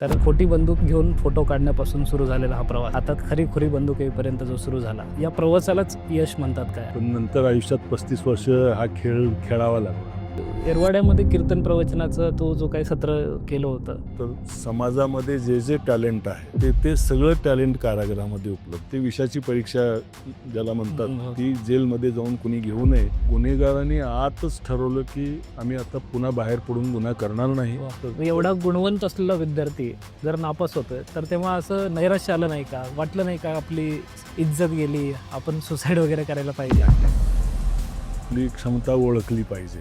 तर खोटी बंदूक घेऊन फोटो काढण्यापासून सुरू झालेला हा प्रवास हातात खरी बंदूक येईपर्यंत जो सुरू झाला, या प्रवासालाच यश म्हणतात काय? पण नंतर आयुष्यात 35 वर्ष हा खेळ खेळावा लागला. येरवाड्यामध्ये कीर्तन प्रवचनाचं तो जो काही सत्र केलं होतं, तर समाजामध्ये जे जे टॅलेंट आहे ते सगळं टॅलेंट कारागृहामध्ये उपलब्ध. ते विषयाची परीक्षा ज्याला म्हणतात ती जेलमध्ये जाऊन कुणी घेऊ नये. गुन्हेगारांनी आतच ठरवलं की आम्ही आता पुन्हा बाहेर पडून गुन्हा करणार नाही. तर एवढा गुणवंत असलेला विद्यार्थी जर नापास होतोय तर तेव्हा असं नैराश्य आलं नाही का? वाटलं नाही का आपली इज्जत गेली, आपण सुसाईड वगैरे करायला पाहिजे? आपली क्षमता ओळखली पाहिजे.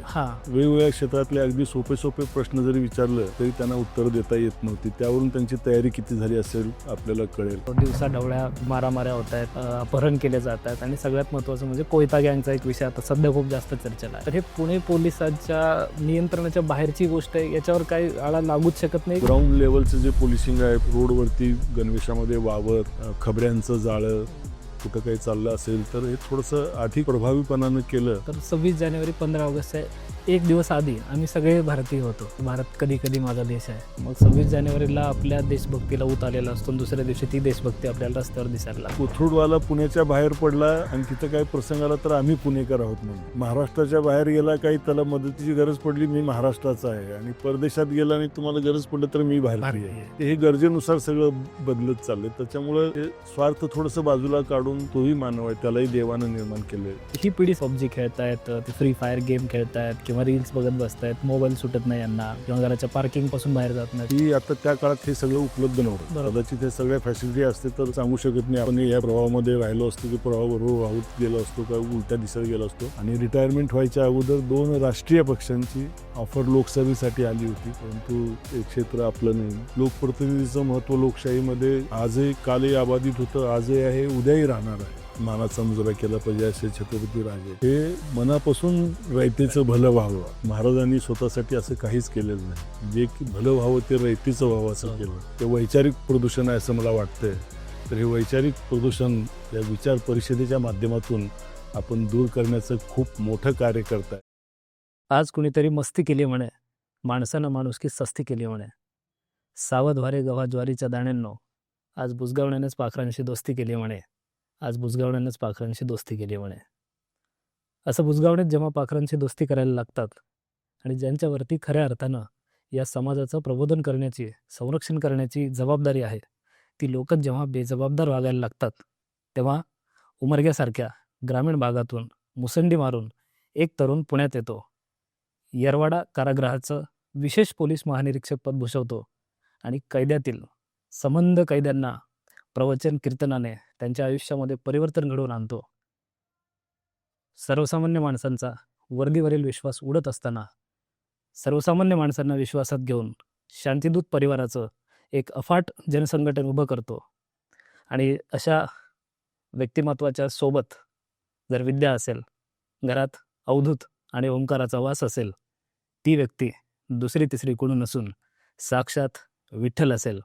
वेगवेगळ्या क्षेत्रातले अगदी सोपे प्रश्न जरी विचारलं तरी त्यांना उत्तर देता येत नव्हती. त्यावरून त्यांची तयारी किती झाली असेल आपल्याला कळेल. दिवसा ढवळ्या मारामाऱ्या होत आहेत, अपहरण केले जात आहेत आणि सगळ्यात महत्त्वाचं म्हणजे कोयता गँगचा एक विषय आता सध्या खूप जास्त चर्चेला आहे. तर हे पुणे पोलिसांच्या नियंत्रणाच्या बाहेरची गोष्ट आहे, याच्यावर काही आळा लागूच शकत नाही. ग्राउंड लेवलचं जे पोलिसिंग आहे, रोडवरती गणवेशामध्ये वावर, खबऱ्यांचं जाळं, कुठं काही चाललं असेल तर हे थोडंसं अधिक प्रभावीपणानं केलं. तर 26 जानेवारी 15 ऑगस्टच्या एक दिवस आधी आम्ही सगळे भारतीय होतो. भारत कधी कधी माझा देश आहे. मग 26 जानेवारीला आपल्या देशभक्तीला ऊत आलेला असतो, दुसऱ्या दिवशी ती देशभक्ती आपल्याला रस्त्यावर दिसायला लागते. कोथरूडवाला पुण्याच्या बाहेर पडला आणि तिथं काही प्रसंग आला तर आम्ही पुणेकर आहोत म्हणून. महाराष्ट्राच्या बाहेर गेला, काही त्याला मदतीची गरज पडली, मी महाराष्ट्राचा आहे. आणि परदेशात गेला आणि तुम्हाला गरज पडली तर मी भारतीय आहे. हे गरजेनुसार सगळं बदलत चाललंय. त्याच्यामुळे हे स्वार्थ थोडंसं बाजूला काढून तोही मानव आहे, त्यालाही देवानं निर्माण केलंय. ही पिढी पबजी खेळतायत, ते फ्री फायर गेम खेळतायत किंवा रील्स बघत बसतायत, मोबाईल सुटत नाही यांना किंवा घराच्या पार्किंग पासून बाहेर जात नाही. ती आता त्या काळात हे सगळं उपलब्ध नव्हतं. कदाचित हे सगळ्या फॅसिलिटी असते तर सांगू शकत नाही आपण या प्रवाहामध्ये राहिलो असतो की प्रवाहाबरोबर वाहूत गेलो असतो का उलट्या दिशेला गेलो असतो. आणि रिटायरमेंट व्हायच्या अगोदर 2 राष्ट्रीय पक्षांची ऑफर लोकसभेसाठी आली होती, परंतु हे क्षेत्र आपलं नाही. लोकप्रतिनिधीचं महत्व लोकशाहीमध्ये आजही कालही अबाधित होतं, आजही आहे, उद्याही राहणार आहे. मानाचा मुजरा केला पाहिजे असे छत्रपती राजे. हे मनापासून रयतेचं भलं व्हावं. महाराजांनी स्वतःसाठी असं काहीच केलेलं नाही. जे की भलं व्हावं ते रयतेचं व्हावं असं केलं. ते वैचारिक प्रदूषण आहे असं मला वाटतंय. तर हे वैचारिक प्रदूषण या विचार परिषदेच्या माध्यमातून आपण दूर करण्याचं खूप मोठं कार्य करताय. आज कुणीतरी मस्ती केली म्हणे, माणसानं माणुसकी सस्ती केली म्हणे. सावध वारे गव्हा ज्वारीच्या दाण्यांनो, आज बुजगावण्यानेच पाखरांशी दोस्ती केली म्हणे. आज बुजगावण्यानेच पाखरांशी दोस्ती केली म्हणे. असं बुजगावण्यात जेव्हा पाखरांशी दोस्ती करायला लागतात आणि ज्यांच्यावरती खऱ्या अर्थानं या समाजाचं प्रबोधन करण्याची, संरक्षण करण्याची जबाबदारी आहे, ती लोकच जेव्हा बेजबाबदार वागायला लागतात, तेव्हा उमरग्यासारख्या ग्रामीण भागातून मुसंडी मारून एक तरुण पुण्यात येतो. येरवाडा कारागृहाचं विशेष पोलीस महानिरीक्षक पद भूषवतो आणि कैद्यातील संबंध कैद्यांना प्रवचन कीर्तनाने त्यांच्या आयुष्यामध्ये परिवर्तन घडवून आणतो. सर्वसामान्य माणसांचा वर्दीवरील विश्वास उडत असताना सर्वसामान्य माणसांना विश्वासात घेऊन शांतिदूत परिवाराचं एक अफाट जनसंघटन उभं करतो. आणि अशा व्यक्तिमत्वाच्या सोबत जर विद्या असेल, घरात अवधूत आणि ओंकाराचा वास असेल, ती व्यक्ती दुसरी तिसरी कोणी नसून साक्षात विठ्ठल असेल.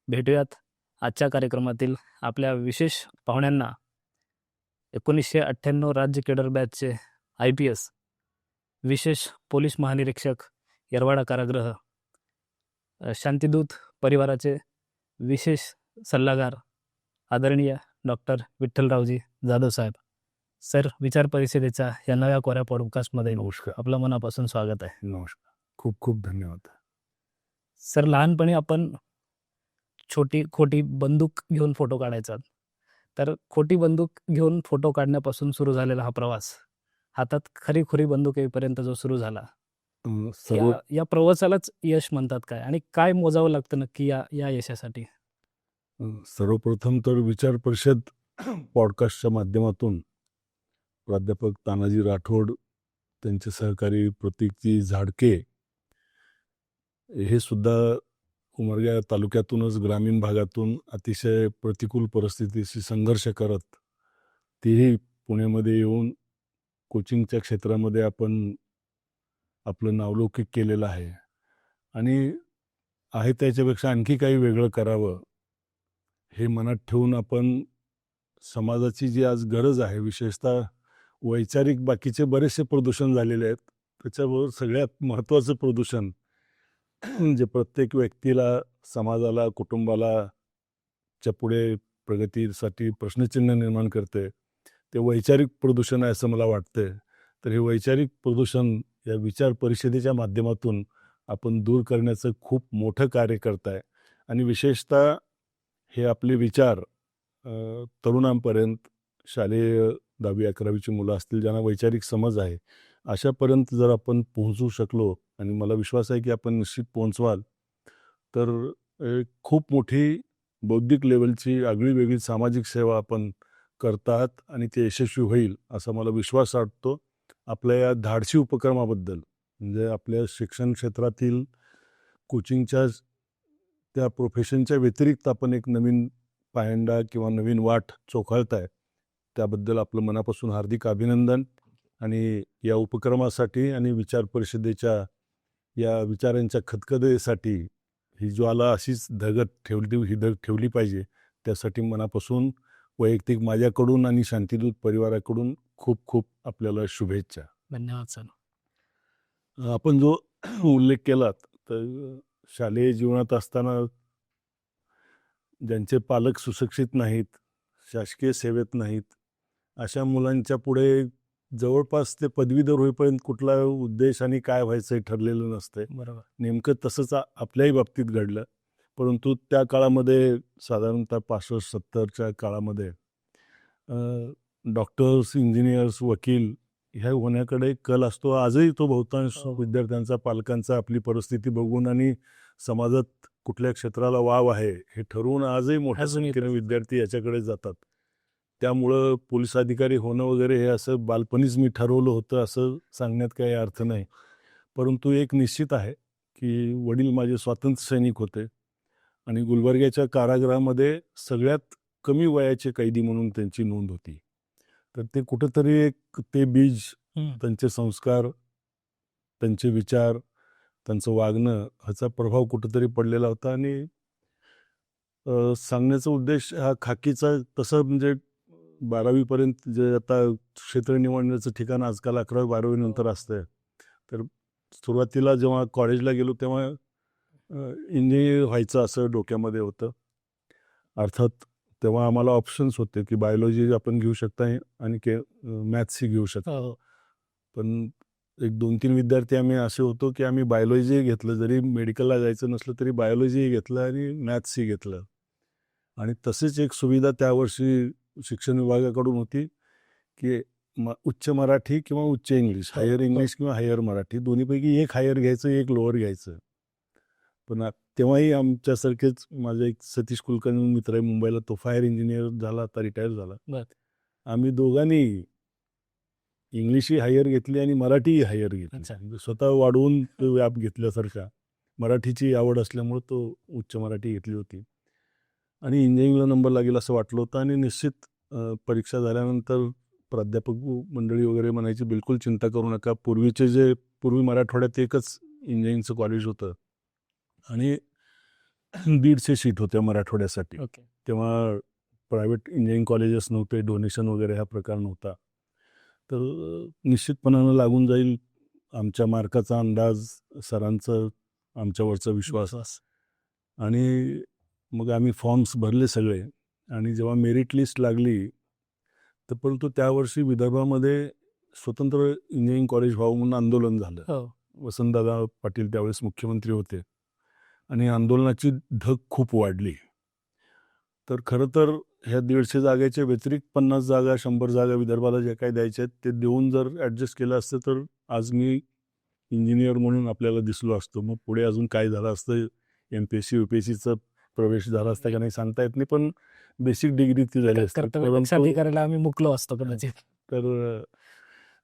भेटूयात आजच्या कार्यक्रमातील आपल्या विशेष पाहुण्यांना. 1998 राज्य केडर बॅचचे IPS विशेष पोलीस महानिरीक्षक येरवाडा कारागृह, शांतिदूत परिवाराचे विशेष सल्लागार आदरणीय डॉक्टर विठ्ठलरावजी जाधव साहेब. सर, विचार परिषदेच्या या नव्या कोऱ्या पॉडकास्टमध्ये नमस्कार. आपलं मनापासून स्वागत आहे. नमस्कार. खूप खूप धन्यवाद. सर, लहानपणी आपण खोटी बंदूक घेऊन फोटो काढायचा. तर खोटी बंदूक घेऊन फोटो काढण्यापासून सुरू झालेला हा प्रवास हातात खरी बंदूक येईपर्यंत जो सुरू झाला, या प्रवासालाच यश म्हणतात काय? आणि काय मोजावं लागतं नक्की या यशासाठी? सर्वप्रथम तर विचार परिषद पॉडकास्टच्या माध्यमातून प्राध्यापक तानाजी राठोड, त्यांचे सहकारी प्रतीकजी झाडके, हे सुद्धा उमरगा तालुक्यातूनच ग्रामीण भागातून अतिशय प्रतिकूल परिस्थितीशी संघर्ष करत तेही पुण्यामध्ये येऊन कोचिंगच्या क्षेत्रामध्ये आपण आपलं नावलौकिक केलेलं आहे. आणि आहे त्याच्यापेक्षा आणखी काही वेगळं करावं हे मनात ठेवून आपण समाजाची जी आज गरज आहे, विशेषतः वैचारिक बाकीचे बरेचसे प्रदूषण झालेले आहेत, त्याच्याबरोबर सगळ्यात महत्त्वाचं प्रदूषण जे प्रत्येक व्यक्तीला, समाजाला, कुटुंबाला च्या पुढे प्रगतीसाठी प्रश्नचिन्ह निर्माण करते, ते वैचारिक प्रदूषण आहे असं मला वाटतंय. तर हे वैचारिक प्रदूषण या विचार परिषदेच्या माध्यमातून आपण दूर करण्याचं खूप मोठं कार्य करताय. आणि विशेषतः हे आपले विचार तरुणांपर्यंत, शालेय 10वी-11वीची मुलं असतील ज्यांना वैचारिक समज आहे, अशापर्यंत जर आपण पोहोचू शकलो, आणि मला विश्वास आहे की आपण निश्चित पोहोचवाल, तर खूप मोठी बौद्धिक लेवलची आगळी-वेगळी सामाजिक सेवा आपण करतात आणि ते यशस्वी होईल असा मला विश्वास वाटतो. आपल्या या धाडसी उपक्रमाबद्दल, म्हणजे आपल्या शिक्षण क्षेत्रातील कोचिंगच्या त्या प्रोफेशनच्या व्यतिरिक्त आपण एक नवीन पायंडा किंवा नवीन वाट चोखाळताय, त्याबद्दल आपलं मनापासून हार्दिक अभिनंदन. आणि या उपक्रमासाठी आणि विचार परिषदेच्या या विचारांच्या खतखतेसाठी ही ज्वाला अशीच ठेवली पाहिजे, त्यासाठी मनापासून वैयक्तिक माझ्याकडून आणि शांतिदूत परिवाराकडून खूप खूप आपल्याला शुभेच्छा. धन्यवाद सर. आपण जो उल्लेख केलात, तर शालेय जीवनात असताना ज्यांचे पालक सुशिक्षित नाहीत, शासकीय सेवेत नाहीत, अशा मुलांच्या पुढे जवळपास ते पदवीधर होईपर्यंत कुठला उद्देश आणि काय व्हायचं हे ठरलेलं नसतंय. बरोबर. नेमकं तसंच आपल्याही बाबतीत घडलं. परंतु त्या काळामध्ये, साधारणतः 65-70च्या काळामध्ये डॉक्टर्स, इंजिनियर्स, वकील ह्या होण्याकडे कल असतो. आजही तो बहुतांश विद्यार्थ्यांचा, पालकांचा आपली परिस्थिती बघून आणि समाजात कुठल्या क्षेत्राला वाव आहे हे ठरवून आजही मोठ्या संख्येने विद्यार्थी याच्याकडे जातात. त्यामुळं पोलीस अधिकारी होणं वगैरे हे असं बालपणीच मी ठरवलं होतं असं सांगण्यात काही अर्थ नाही. परंतु एक निश्चित आहे की वडील माझे स्वातंत्र्य सैनिक होते आणि गुलबर्ग्याच्या कारागृहामध्ये सगळ्यात कमी वयाचे कैदी म्हणून त्यांची नोंद होती. तर ते कुठंतरी एक ते बीज, त्यांचे संस्कार, त्यांचे विचार, त्यांचं वागणं ह्याचा प्रभाव कुठंतरी पडलेला होता. आणि सांगण्याचा उद्देश हा खाकीचा, तसं म्हणजे 12वीपर्यंत जे आता क्षेत्र निवडण्याचं ठिकाण आजकाल 11वी-12वी नंतर असतंय, तर सुरुवातीला जेव्हा कॉलेजला गेलो तेव्हा इंजिनियर व्हायचं असं डोक्यामध्ये होतं. अर्थात तेव्हा आम्हाला ऑप्शन्स होते की बायोलॉजी आपण घेऊ शकता आणि मॅथ्सही घेऊ शकता. पण एक 2-3 विद्यार्थी आम्ही असे होतो की आम्ही बायोलॉजी घेतलं, जरी मेडिकलला जायचं नसलं तरी बायोलॉजीही घेतलं आणि मॅथ्सही घेतलं. आणि तसेच एक सुविधा त्यावर्षी शिक्षण विभागाकडून होती की उच्च मराठी किंवा उच्च इंग्लिश, हायर इंग्लिश किंवा हायर मराठी, दोन्हीपैकी एक हायर घ्यायचं, एक लोअर घ्यायचं. पण तेव्हाही आमच्यासारखेच माझा एक सतीश कुलकर्णी मित्र आहे मुंबईला, तो फायर इंजिनियर झाला, आता रिटायर झाला. आम्ही दोघांनी इंग्लिशही हायर घेतली आणि मराठीही हायर घेतली. स्वतः वाढवून तो व्याप घेतल्यासारखा. मराठीची आवड असल्यामुळे तो उच्च मराठी घेतली होती. आणि इंजिनिअरिंगला नंबर लागेल असं वाटलं होतं. आणि निश्चित परीक्षा झाल्यानंतर प्राध्यापक मंडळी वगैरे म्हणायची बिलकुल चिंता करू नका. पूर्वी मराठवाड्यात एकच इंजिनिअरिंगचं कॉलेज होतं आणि 150 सीट होत्या मराठवाड्यासाठी. तेव्हा प्रायव्हेट इंजिनिअरिंग कॉलेजेस नव्हते, डोनेशन वगैरे हा प्रकार नव्हता. तर निश्चितपणानं लागून जाईल. आमच्या मार्काचा अंदाज, सरांचं आमच्यावरचा विश्वास. आणि मग आम्ही फॉर्म्स भरले सगळे. आणि जेव्हा मेरिट लिस्ट लागली, तर परंतु त्यावर्षी विदर्भामध्ये स्वतंत्र इंजिनिअरिंग कॉलेज व्हावं म्हणून आंदोलन झालं. वसंतदादा पाटील त्यावेळेस मुख्यमंत्री होते आणि आंदोलनाची धग खूप वाढली. तर खरं तर ह्या 150 जागेच्या व्यतिरिक्त 50 जागा, 100 जागा विदर्भाला ज्या काही द्यायच्या आहेत ते देऊन जर ॲडजस्ट केलं असतं तर आज मी इंजिनियर म्हणून आपल्याला दिसलो असतो. मग पुढे अजून काय झालं असतं, MPSC UPSCचा प्रवेश झाला असता का नाही सांगता येत नाही, पण बेसिक डिग्री ती झाली असते. परंतु आम्ही मुकलो असतो कदाचित. तर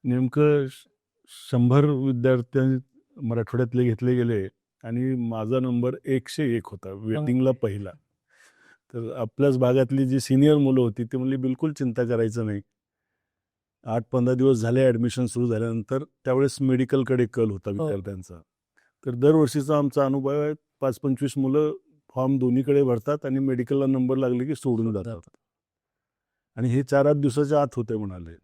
नेमकं 100 विद्यार्थी मराठवाड्यातले घेतले गेले आणि माझा नंबर 101 होता, वेटिंगला पहिला. तर आपल्याच भागातली जी सिनियर मुलं होती ती म्हणली बिलकुल चिंता करायचं नाही. 8-15 दिवस झाले ॲडमिशन सुरू झाल्यानंतर, त्यावेळेस मेडिकलकडे कल होता विद्यार्थ्यांचा. तर दरवर्षीचा आमचा अनुभव आहे, 5-25 मुलं फॉर्म दोन्हीकडे भरतात आणि मेडिकलला नंबर लागले की सोडून जातात. आणि हे 4-8 दिवसाच्या आत होते म्हणाले.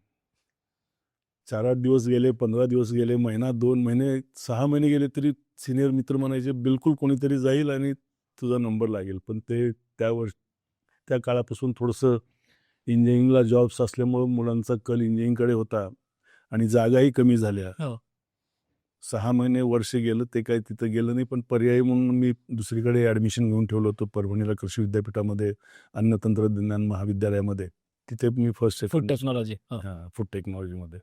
4-8 दिवस गेले, 15 दिवस गेले, महिना, 2 महिने, 6 महिने गेले तरी सिनियर मित्र म्हणायचे बिलकुल कोणीतरी जाईल आणि तुझा नंबर लागेल. पण ते त्या काळापासून थोडंसं इंजिनिअरिंगला जॉब्स असल्यामुळं मुलांचा कल इंजिनिअरिंगकडे होता आणि जागाही कमी झाल्या. हो. 6 महिने वर्ष गेलं ते काही तिथं गेलं नाही. पण पर्यायी म्हणून मी दुसरीकडे ॲडमिशन घेऊन ठेवलं होतं परभणीला कृषी विद्यापीठामध्ये अन्न तंत्रज्ञान महाविद्यालयामध्ये. तिथे मी फर्स्ट फूड टेक्नॉलॉजी. हां, फूड टेक्नॉलॉजीमध्ये.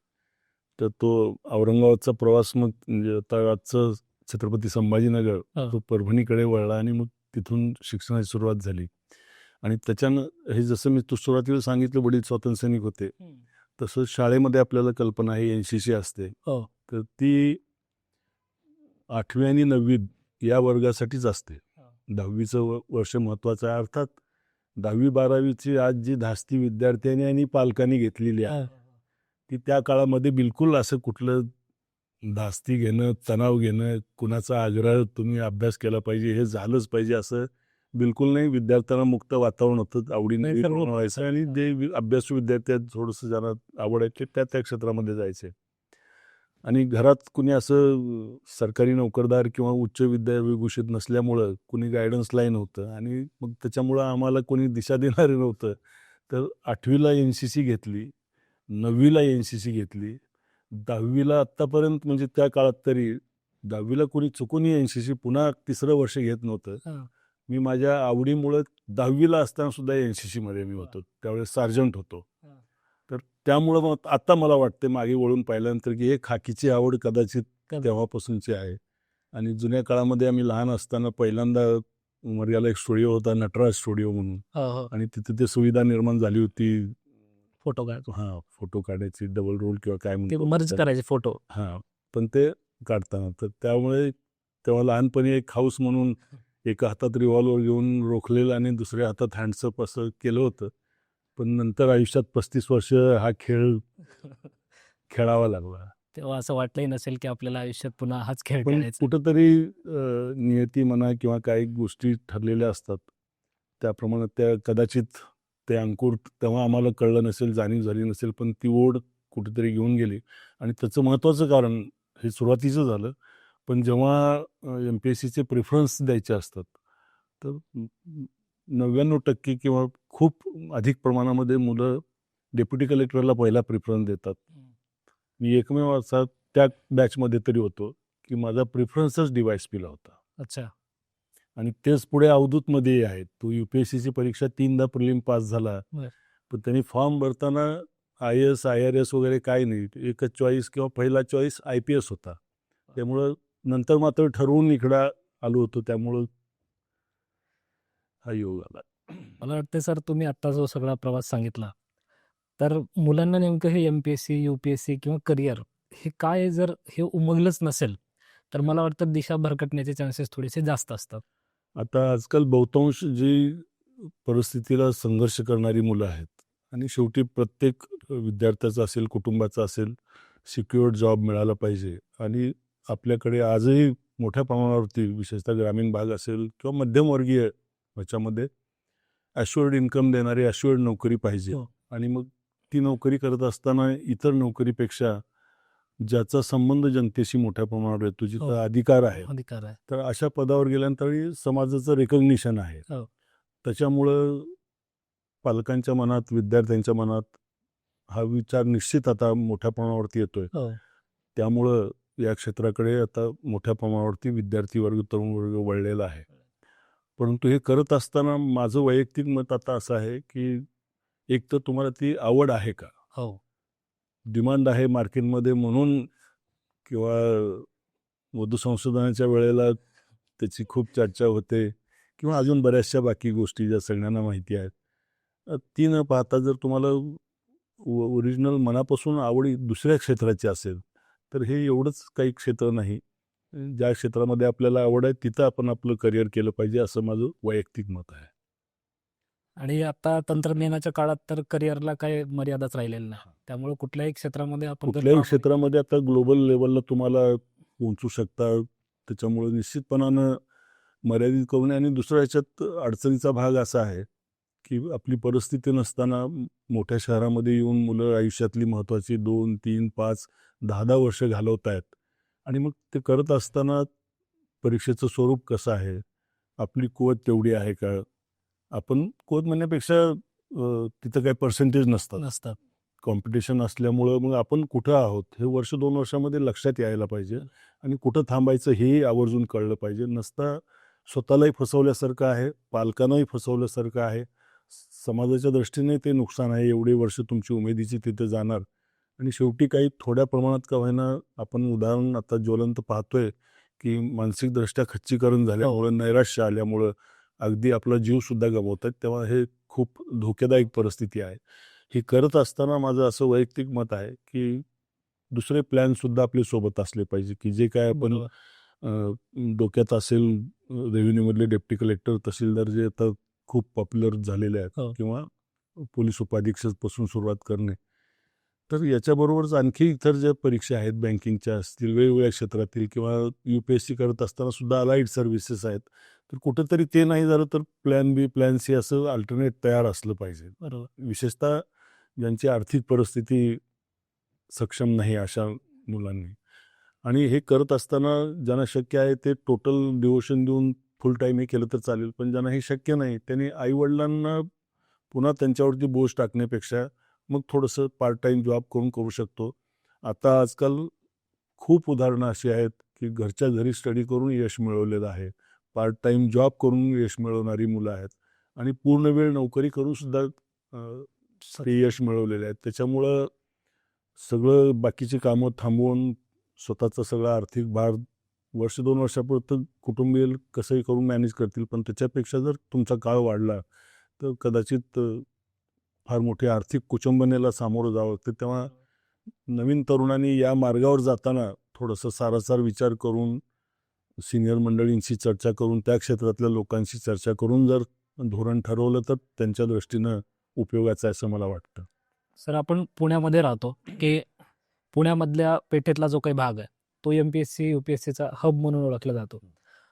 तर तो औरंगाबादचा प्रवास मग म्हणजे आता आजचं छत्रपती संभाजीनगर तो परभणीकडे वळला आणि मग तिथून शिक्षणाची सुरुवात झाली. आणि त्याच्यानं हे जसं मी सुरुवातीला सांगितलं वडील स्वातंत्र्यसैनिक होते, तसं शाळेमध्ये आपल्याला कल्पना आहे NCC असते. हो. तर ती 8वी आणि 9वी या वर्गासाठीच असते. 10वीचं वर्ष महत्त्वाचं आहे. अर्थात 10वी-12वीची आज जी धास्ती विद्यार्थ्यांनी आणि पालकांनी घेतलेली आहे ती त्या काळामध्ये बिलकुल असं कुठलं धास्ती घेणं, तणाव घेणं, कुणाचा आग्रह तुम्ही अभ्यास केला पाहिजे, हे झालंच पाहिजे असं बिलकुल नाही. विद्यार्थ्यांना मुक्त वातावरण होतं, आवडीने व्हायचं आणि जे अभ्यासू विद्यार्थी आहेत थोडंसं ज्यांना आवड आहे ते त्या क्षेत्रामध्ये जायचे. आणि घरात कुणी असं सरकारी नोकरदार किंवा उच्च विद्याविभूषित नसल्यामुळं कुणी गायडन्सलाही नव्हतं आणि मग त्याच्यामुळं आम्हाला कोणी दिशा देणारे नव्हतं. तर 8वीला NCC घेतली, 9वीला NCC घेतली, 10वीला आत्तापर्यंत म्हणजे त्या काळात तरी 10वीला कोणी चुकूनही NCC पुन्हा 3रं वर्ष घेत नव्हतं. मी माझ्या आवडीमुळं 10वीला असताना सुद्धा NCCमध्ये मी होतो. त्यावेळेस सार्जंट होतो. तर त्यामुळं मग आता मला वाटते मागे वळून पाहिल्यानंतर की हे खाकीची आवड कदाचित तेव्हापासूनची आहे. आणि जुन्या काळामध्ये आम्ही लहान असताना पहिल्यांदा उमरग्याला एक स्टुडिओ होता, नटराज स्टुडिओ म्हणून. आणि तिथे ते सुविधा निर्माण झाली होती फोटो काढ फोटो काढायची, डबल रोल किंवा काय मर्ज करायचे फोटो. पण ते काढताना तर त्यामुळे तेव्हा लहानपणी एक हाऊस म्हणून एका हातात रिव्हॉल्वर घेऊन रोखलेलं आणि दुसऱ्या हातात हँड्सअप असं केलं होतं. पण नंतर आयुष्यात 35 वर्ष हा खेळ खेळावा लागला. तेव्हा असं वाटलंही नसेल की आपल्याला आयुष्यात पुन्हा हाच खेळ पण खेळायचा. कुठंतरी नियती म्हणा किंवा काही गोष्टी ठरलेल्या असतात त्याप्रमाणे त्या कदाचित ते अंकुर तेव्हा आम्हाला कळलं नसेल, जाणीव झाली नसेल, पण ती ओढ कुठेतरी घेऊन गेली. आणि त्याचं महत्त्वाचं कारण हे सुरुवातीचं झालं. पण जेव्हा MPSCचे प्रेफरन्स द्यायचे असतात तर 99% किंवा खूप अधिक प्रमाणामध्ये मुलं डेप्युटी कलेक्टरला पहिला प्रेफरन्स देतात. मी एकमेव असा त्या बॅचमध्ये तरी होतो की माझा प्रेफरन्सच DYSPला होता. अच्छा. आणि तेच पुढे अवधूतमध्येही आहे. तो UPSCची परीक्षा 3दा प्रिलिम पास झाला. पण त्यांनी फॉर्म भरताना IAS, IRS वगैरे काही नाही. एकच चॉईस किंवा पहिला चॉईस IPS होता. त्यामुळं नंतर मात्र ठरवून इकडं आलो होतो. त्यामुळं हा योग आला. मला वाटतं सर तुम्ही आत्ता जो सगळा प्रवास सांगितला तर मुलांना नेमकं हे MPSC, UPSC किंवा करिअर हे काय जर हे उमगलंच नसेल तर मला वाटतं दिशा भरकटण्याचे चान्सेस थोडेसे जास्त असतात. आता आजकाल बहुतांश जी परिस्थितीला संघर्ष करणारी मुलं आहेत आणि शेवटी प्रत्येक विद्यार्थ्याचा असेल, कुटुंबाचा असेल, सिक्युअर्ड जॉब मिळाला पाहिजे. आणि आपल्याकडे आजही मोठ्या प्रमाणावरती विशेषतः ग्रामीण भाग असेल किंवा मध्यमवर्गीय ह्याच्यामध्ये ॲश्युअर्ड इन्कम देणारी ॲश्युअर्ड नोकरी पाहिजे. आणि मग ती नोकरी करत असताना इतर नोकरीपेक्षा ज्याचा संबंध जनतेशी मोठ्या प्रमाणावर येतो, जिथं अधिकार आहे, तर अशा पदावर गेल्यानंतर समाजाचं रेकग्निशन आहे. त्याच्यामुळं पालकांच्या मनात, विद्यार्थ्यांच्या मनात हा विचार निश्चित आता मोठ्या प्रमाणावरती येतोय. त्यामुळं या क्षेत्राकडे आता मोठ्या प्रमाणावरती विद्यार्थी वर्ग, तरुण वर्ग वळलेला आहे. परंतु हे करत असताना माझं वैयक्तिक मत आता असं आहे की एक तर तुम्हाला ती आवड आहे का? डिमांड आहे मार्केटमध्ये म्हणून किंवा वधू संशोधनाच्या वेळेला त्याची खूप चर्चा होते किंवा अजून बऱ्याचशा बाकी गोष्टी ज्या सगळ्यांना माहिती आहेत. ती न पाहता जर तुम्हाला ओरिजिनल मनापासून आवडी दुसऱ्या क्षेत्राची असेल तर हे एवढंच काही क्षेत्र नाही. ज्या क्षेत्रामध्ये आपल्याला आवड आहे तिथं आपण आपलं करिअर केलं पाहिजे असं माझं वैयक्तिक मत आहे. आणि आता तंत्रज्ञानाच्या काळात तर करिअरला काही मर्यादाच राहिलेली नाही. त्यामुळे कुठल्याही क्षेत्रामध्ये आपण कुठल्याही क्षेत्रामध्ये आता ग्लोबल लेवलला तुम्हाला पोहोचू शकता. त्याच्यामुळे निश्चितपणानं मर्यादित करू नये. आणि दुसऱ्या ह्याच्यात अडचणीचा भाग असा आहे की आपली परिस्थिती नसताना मोठ्या शहरामध्ये येऊन मुलं आयुष्यातली महत्त्वाची 2, 3, 5, 10 वर्ष घालवत आहेत. आणि मग ते करत असताना परीक्षेचं स्वरूप कसं आहे, आपली कुवत तेवढी आहे का. आपण कुवत म्हणण्यापेक्षा तिथं काही पर्सेंटेज नसतात. कॉम्पिटिशन असल्यामुळं मग आपण कुठं आहोत हे वर्ष 2 वर्षामध्ये लक्षात यायला पाहिजे आणि कुठं थांबायचं हेही आवर्जून कळलं पाहिजे. नसता स्वतःलाही फसवल्यासारखं आहे, पालकांनाही फसवल्यासारखं आहे, समाजाच्या दृष्टीने ते नुकसान आहे. एवढी वर्ष तुमची उमेदीची तिथे जाणार आणि शेवटी काही थोड्या प्रमाणात का होईना आपण उदाहरण आता ज्वलंत पाहतोय की मानसिकदृष्ट्या खच्चीकरण झाल्यामुळं, नैराश्य आल्यामुळं अगदी आपला जीवसुद्धा गमावतात. तेव्हा हे खूप धोकेदायक परिस्थिती आहे. हे करत असताना माझं असं वैयक्तिक मत आहे की दुसरे प्लॅनसुद्धा आपले सोबत असले पाहिजे की जे काय आपण डोक्यात असेल. रेव्हेन्यूमधले डेप्टी कलेक्टर, तहसीलदार जे आता खूप पॉप्युलर झालेले आहेत किंवा पोलीस उपाधीक्षकपासून सुरुवात करणे. तर याच्याबरोबरच आणखी इतर ज्या परीक्षा आहेत बँकिंगच्या असतील, वेगवेगळ्या क्षेत्रातील किंवा UPSC करत असताना सुद्धा अलाइड सर्व्हिसेस आहेत. तर कुठंतरी ते नाही झालं तर प्लॅन बी, प्लॅन सी असं अल्टरनेट तयार असलं पाहिजे. बरोबर. विशेषतः ज्यांची आर्थिक परिस्थिती सक्षम नाही अशा मुलांनी. आणि हे करत असताना ज्यांना शक्य आहे ते टोटल डिवोशन देऊन फुल टाईम हे केलं तर चालेल. पण ज्यांना हे शक्य नाही त्यांनी आईवडिलांना पुन्हा त्यांच्यावरती बोज टाकण्यापेक्षा मग थोडंसं पार्ट टाईम जॉब करू शकतो. आता आजकाल खूप उदाहरणं अशी आहेत की घरच्या घरी स्टडी करून यश मिळवलेलं आहे, पार्ट टाईम जॉब करून यश मिळवणारी मुलं आहेत आणि पूर्ण वेळ नोकरी करून सुद्धा ते यश मिळवलेले आहेत. त्याच्यामुळं सगळं बाकीची कामं थांबवून स्वतःचा सगळा आर्थिक भार वर्ष 2 वर्षापुरतं कुटुंबीय कसंही करून मॅनेज करतील. पण त्याच्यापेक्षा जर तुमचा काळ वाढला तर कदाचित फार मोठी आर्थिक कुचंबनेला सामोरं जावं लागतं. तेव्हा नवीन तरुणांनी या मार्गावर जाताना थोडंसं सारासार विचार करून, सिनियर मंडळींशी चर्चा करून, त्या क्षेत्रातल्या लोकांशी चर्चा करून जर धोरण ठरवलं तर त्यांच्या दृष्टीनं उपयोगाचं आहे असं मला वाटतं. सर, आपण पुण्यामध्ये राहतो की पुण्यामधल्या पेठेतला जो काही भाग आहे तो MPSC UPSCचा हब म्हणून ओळखला जातो.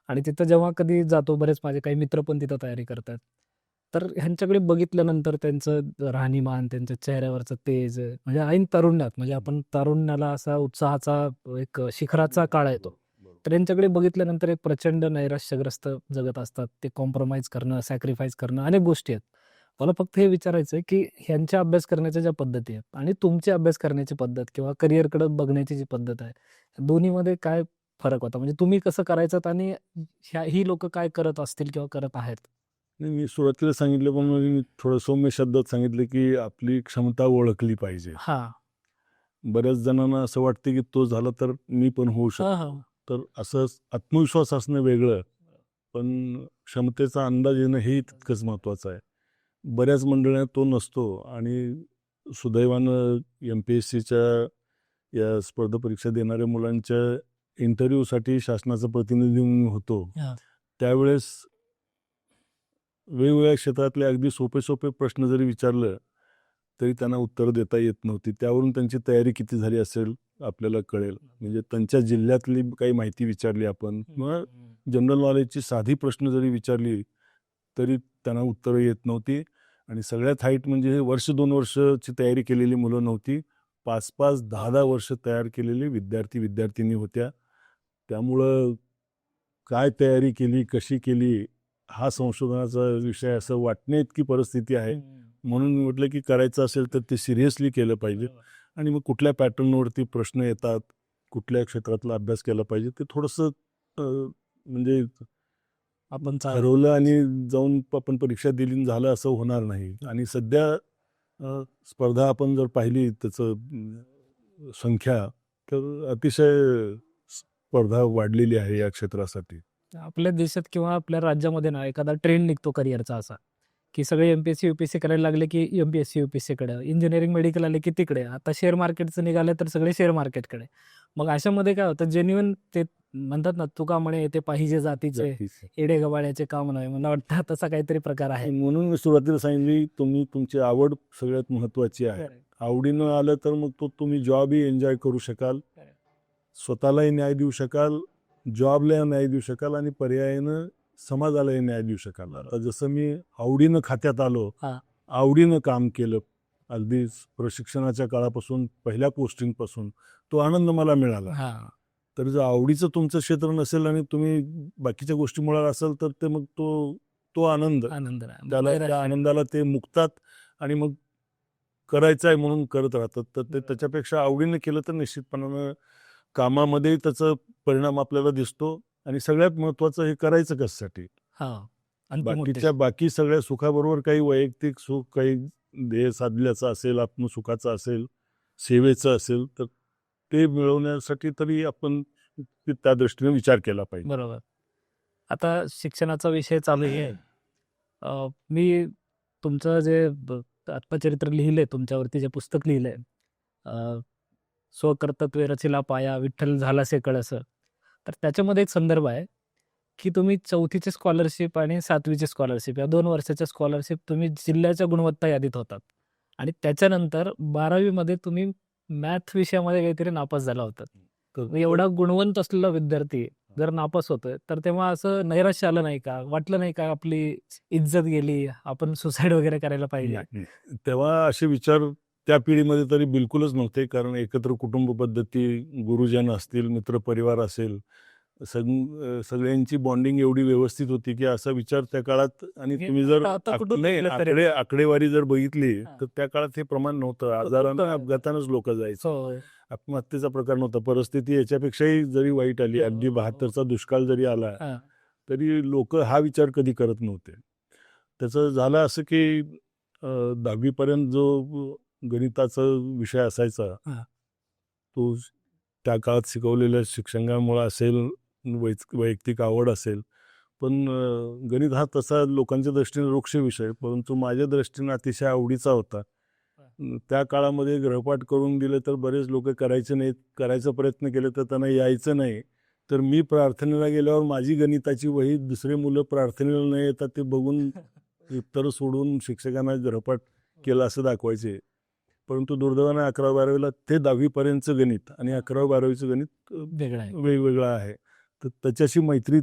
आणि तिथं जेव्हा कधी जातो, बरेच माझे काही मित्र पण तिथं तयारी करतात, तर ह्यांच्याकडे बघितल्यानंतर त्यांचं राहणीमान, त्यांच्या चेहऱ्यावरचं तेज, म्हणजे ऐन तारुण्यात, म्हणजे आपण तारुण्याला असा उत्साहाचा एक शिखराचा काळ येतो, तर यांच्याकडे बघितल्यानंतर एक प्रचंड नैराश्यग्रस्त जगत असतात. ते कॉम्प्रोमाइज करणं, सॅक्रिफाईस करणं, अनेक गोष्टी आहेत. मला फक्त हे विचारायचं आहे की ह्यांच्या अभ्यास करण्याच्या ज्या पद्धती आहेत आणि तुमची अभ्यास करण्याची पद्धत किंवा करिअरकडे बघण्याची जी पद्धत आहे, दोन्हीमध्ये काय फरक होता? म्हणजे तुम्ही कसं करायचं आणि ही लोक काय करत असतील किंवा करत आहेत? नाही, मी सुरुवातीला सांगितलं पण मी थोडं सौम्य शब्दात सांगितलं की आपली क्षमता ओळखली पाहिजे. बऱ्याच जणांना असं वाटतं की तो झाला तर मी पण होऊ शकतो. तर असं आत्मविश्वास असणं वेगळं, पण क्षमतेचा अंदाज येणं हे तितकंच महत्त्वाचं आहे. बऱ्याच मंडळात तो नसतो आणि सुदैवानं MPSCच्या या स्पर्धा परीक्षा देणाऱ्या मुलांच्या इंटरव्ह्यूसाठी शासनाचा प्रतिनिधी म्हणून होतो. त्यावेळेस वेगवेगळ्या क्षेत्रातले अगदी सोपे सोपे प्रश्न जरी विचारलं तरी त्यांना उत्तर देता येत नव्हती. त्यावरून त्यांची तयारी किती झाली असेल आपल्याला कळेल. म्हणजे त्यांच्या जिल्ह्यातली काही माहिती विचारली आपण किंवा जनरल नॉलेजची साधी प्रश्न जरी विचारली तरी त्यांना उत्तरं येत नव्हती. आणि सगळ्यात हाईट म्हणजे वर्ष 2 वर्षाची तयारी केलेली मुलं नव्हती, 5-5, 10-10 वर्ष तयार केलेली विद्यार्थी-विद्यार्थिनी होत्या. त्यामुळं काय तयारी केली, कशी केली हा संशोधनाचा विषय असं वाटणे इतकी परिस्थिती आहे. म्हणून मी म्हटलं की करायचं असेल तर ते सिरियसली केलं पाहिजे. आणि मग कुठल्या पॅटर्नवरती प्रश्न येतात, कुठल्या क्षेत्रातला अभ्यास केला पाहिजे ते थोडंसं म्हणजे आपण ठरवलं आणि जाऊन आपण परीक्षा दिली झालं असं होणार नाही. आणि सध्या स्पर्धा आपण जर पाहिली त्याचं संख्या तर अतिशय स्पर्धा वाढलेली आहे या क्षेत्रासाठी. आपल्या देशात किंवा आपल्या राज्यामध्ये ना एखादा ट्रेंड निघतो करिअरचा असा की सगळे MPSC UPSC करायला लागले की MPSC UPSC कडे, इंजिनिअरिंग मेडिकल आले की तिकडे, आता शेअर मार्केटचं निघालं तर सगळे शेअर मार्केटकडे. मग अशामध्ये काय होतं, जेन्युइन ते म्हणतात ना, तुका म्हणे ते पाहिजे जातीचे येडे गवाळ्याचे काम नाही, मला वाटतं तसा काहीतरी प्रकार आहे. म्हणून मी सुरुवातीला सांगितली तुमची आवड सगळ्यात महत्वाची आहे. आवडीनं आलं तर मग तो तुम्ही जॉबही एन्जॉय करू शकाल, स्वतःलाही न्याय देऊ शकाल, जॉबला न्याय देऊ शकाल आणि पर्यायानं समाजालाही न्याय देऊ शकाल. आता जसं मी आवडीनं खात्यात आलो, आवडीनं काम केलं, अगदी प्रशिक्षणाच्या काळापासून पहिल्या पोस्टिंग पासून तो आनंद मला मिळाला. तर जर आवडीचं तुमचं क्षेत्र नसेल आणि तुम्ही बाकीच्या गोष्टीमुळे असाल तर ते मग तो आनंद त्याला त्या आनंदाला ते मुकतात आणि मग करायचं आहे म्हणून करत राहतात. तर ते त्याच्यापेक्षा आवडीने केलं तर निश्चितपणानं कामामध्ये त्याचा परिणाम आपल्याला दिसतो. आणि सगळ्यात महत्वाचं हे करायचं कशासाठी. बाकी सगळ्या सुखाबरोबर काही वैयक्तिक सुख, काही ध्येय साधल्याचं असेल, आत्मसुखाचं असेल, सेवेचं असेल, तर ते मिळवण्यासाठी तरी आपण त्या दृष्टीने विचार केला पाहिजे. बरोबर. आता शिक्षणाचा विषय चालू आहे. मी तुमचं जे आत्मचरित्र लिहिलंय, तुमच्यावरती जे पुस्तक लिहिलंय, स्वकर्तव्य रचिला पाया विठ्ठल झालासे कळस, तर त्याच्यामध्ये एक संदर्भ आहे की तुम्ही 4थीची स्कॉलरशिप आणि 7वीची स्कॉलरशिप या 2 वर्षाच्या स्कॉलरशिप तुम्ही जिल्ह्याच्या गुणवत्ता यादीत होतात आणि त्याच्यानंतर 12वीमध्ये तुम्ही मॅथ विषयामध्ये काहीतरी नापास झाला होता. एवढा गुणवंत असलेला विद्यार्थी जर नापास होतोय तर तेव्हा असं नैराश्य आलं नाही का? वाटलं नाही का आपली इज्जत गेली, आपण सुसाईड वगैरे करायला पाहिजे? तेव्हा असे विचार त्या पिढीमध्ये तरी बिलकुलच नव्हते. कारण एकत्र कुटुंब पद्धती, गुरुजन असतील, मित्रपरिवार असेल, सगळ्यांची बॉन्डिंग एवढी व्यवस्थित होती की असा विचार त्या काळात. आणि तुम्ही जर आकडेवारी जर बघितली तर त्या काळात हे प्रमाण नव्हतं. आजारानं, अपघातानंच लोक जायचं. आत्महत्येचा प्रकार नव्हता. परिस्थिती याच्यापेक्षाही जरी वाईट आली, अगदी 72चा दुष्काळ जरी आला, तरी लोक हा विचार कधी करत नव्हते. त्याचं झालं असं की 10वीपर्यंत जो गणिताचा विषय असायचा, तो त्या काळात शिकवलेल्या शिक्षकांमुळे असेल, वैयक्तिक आवड असेल, पण गणित हा तसा लोकांच्या दृष्टीने रोक्ष विषय, परंतु माझ्या दृष्टीने अतिशय आवडीचा होता. त्या काळामध्ये ग्रहपाठ करून दिले तर बरेच लोक करायचे नाहीत, करायचा प्रयत्न केले तर त्यांना यायचं नाही. तर मी प्रार्थनेला गेल्यावर माझी गणिताची वही दुसरे मुलं प्रार्थनेला नाही येतात ते बघून उत्तर सोडून शिक्षकांना ग्रहपाठ केला असं दाखवायचे. परंतु दुर्दैवाने 11वी-12वीला ते 10वीपर्यंतचं गणित आणि 11वी-12वीचं गणित वेगवेगळं आहे. तर त्याच्याशी मैत्री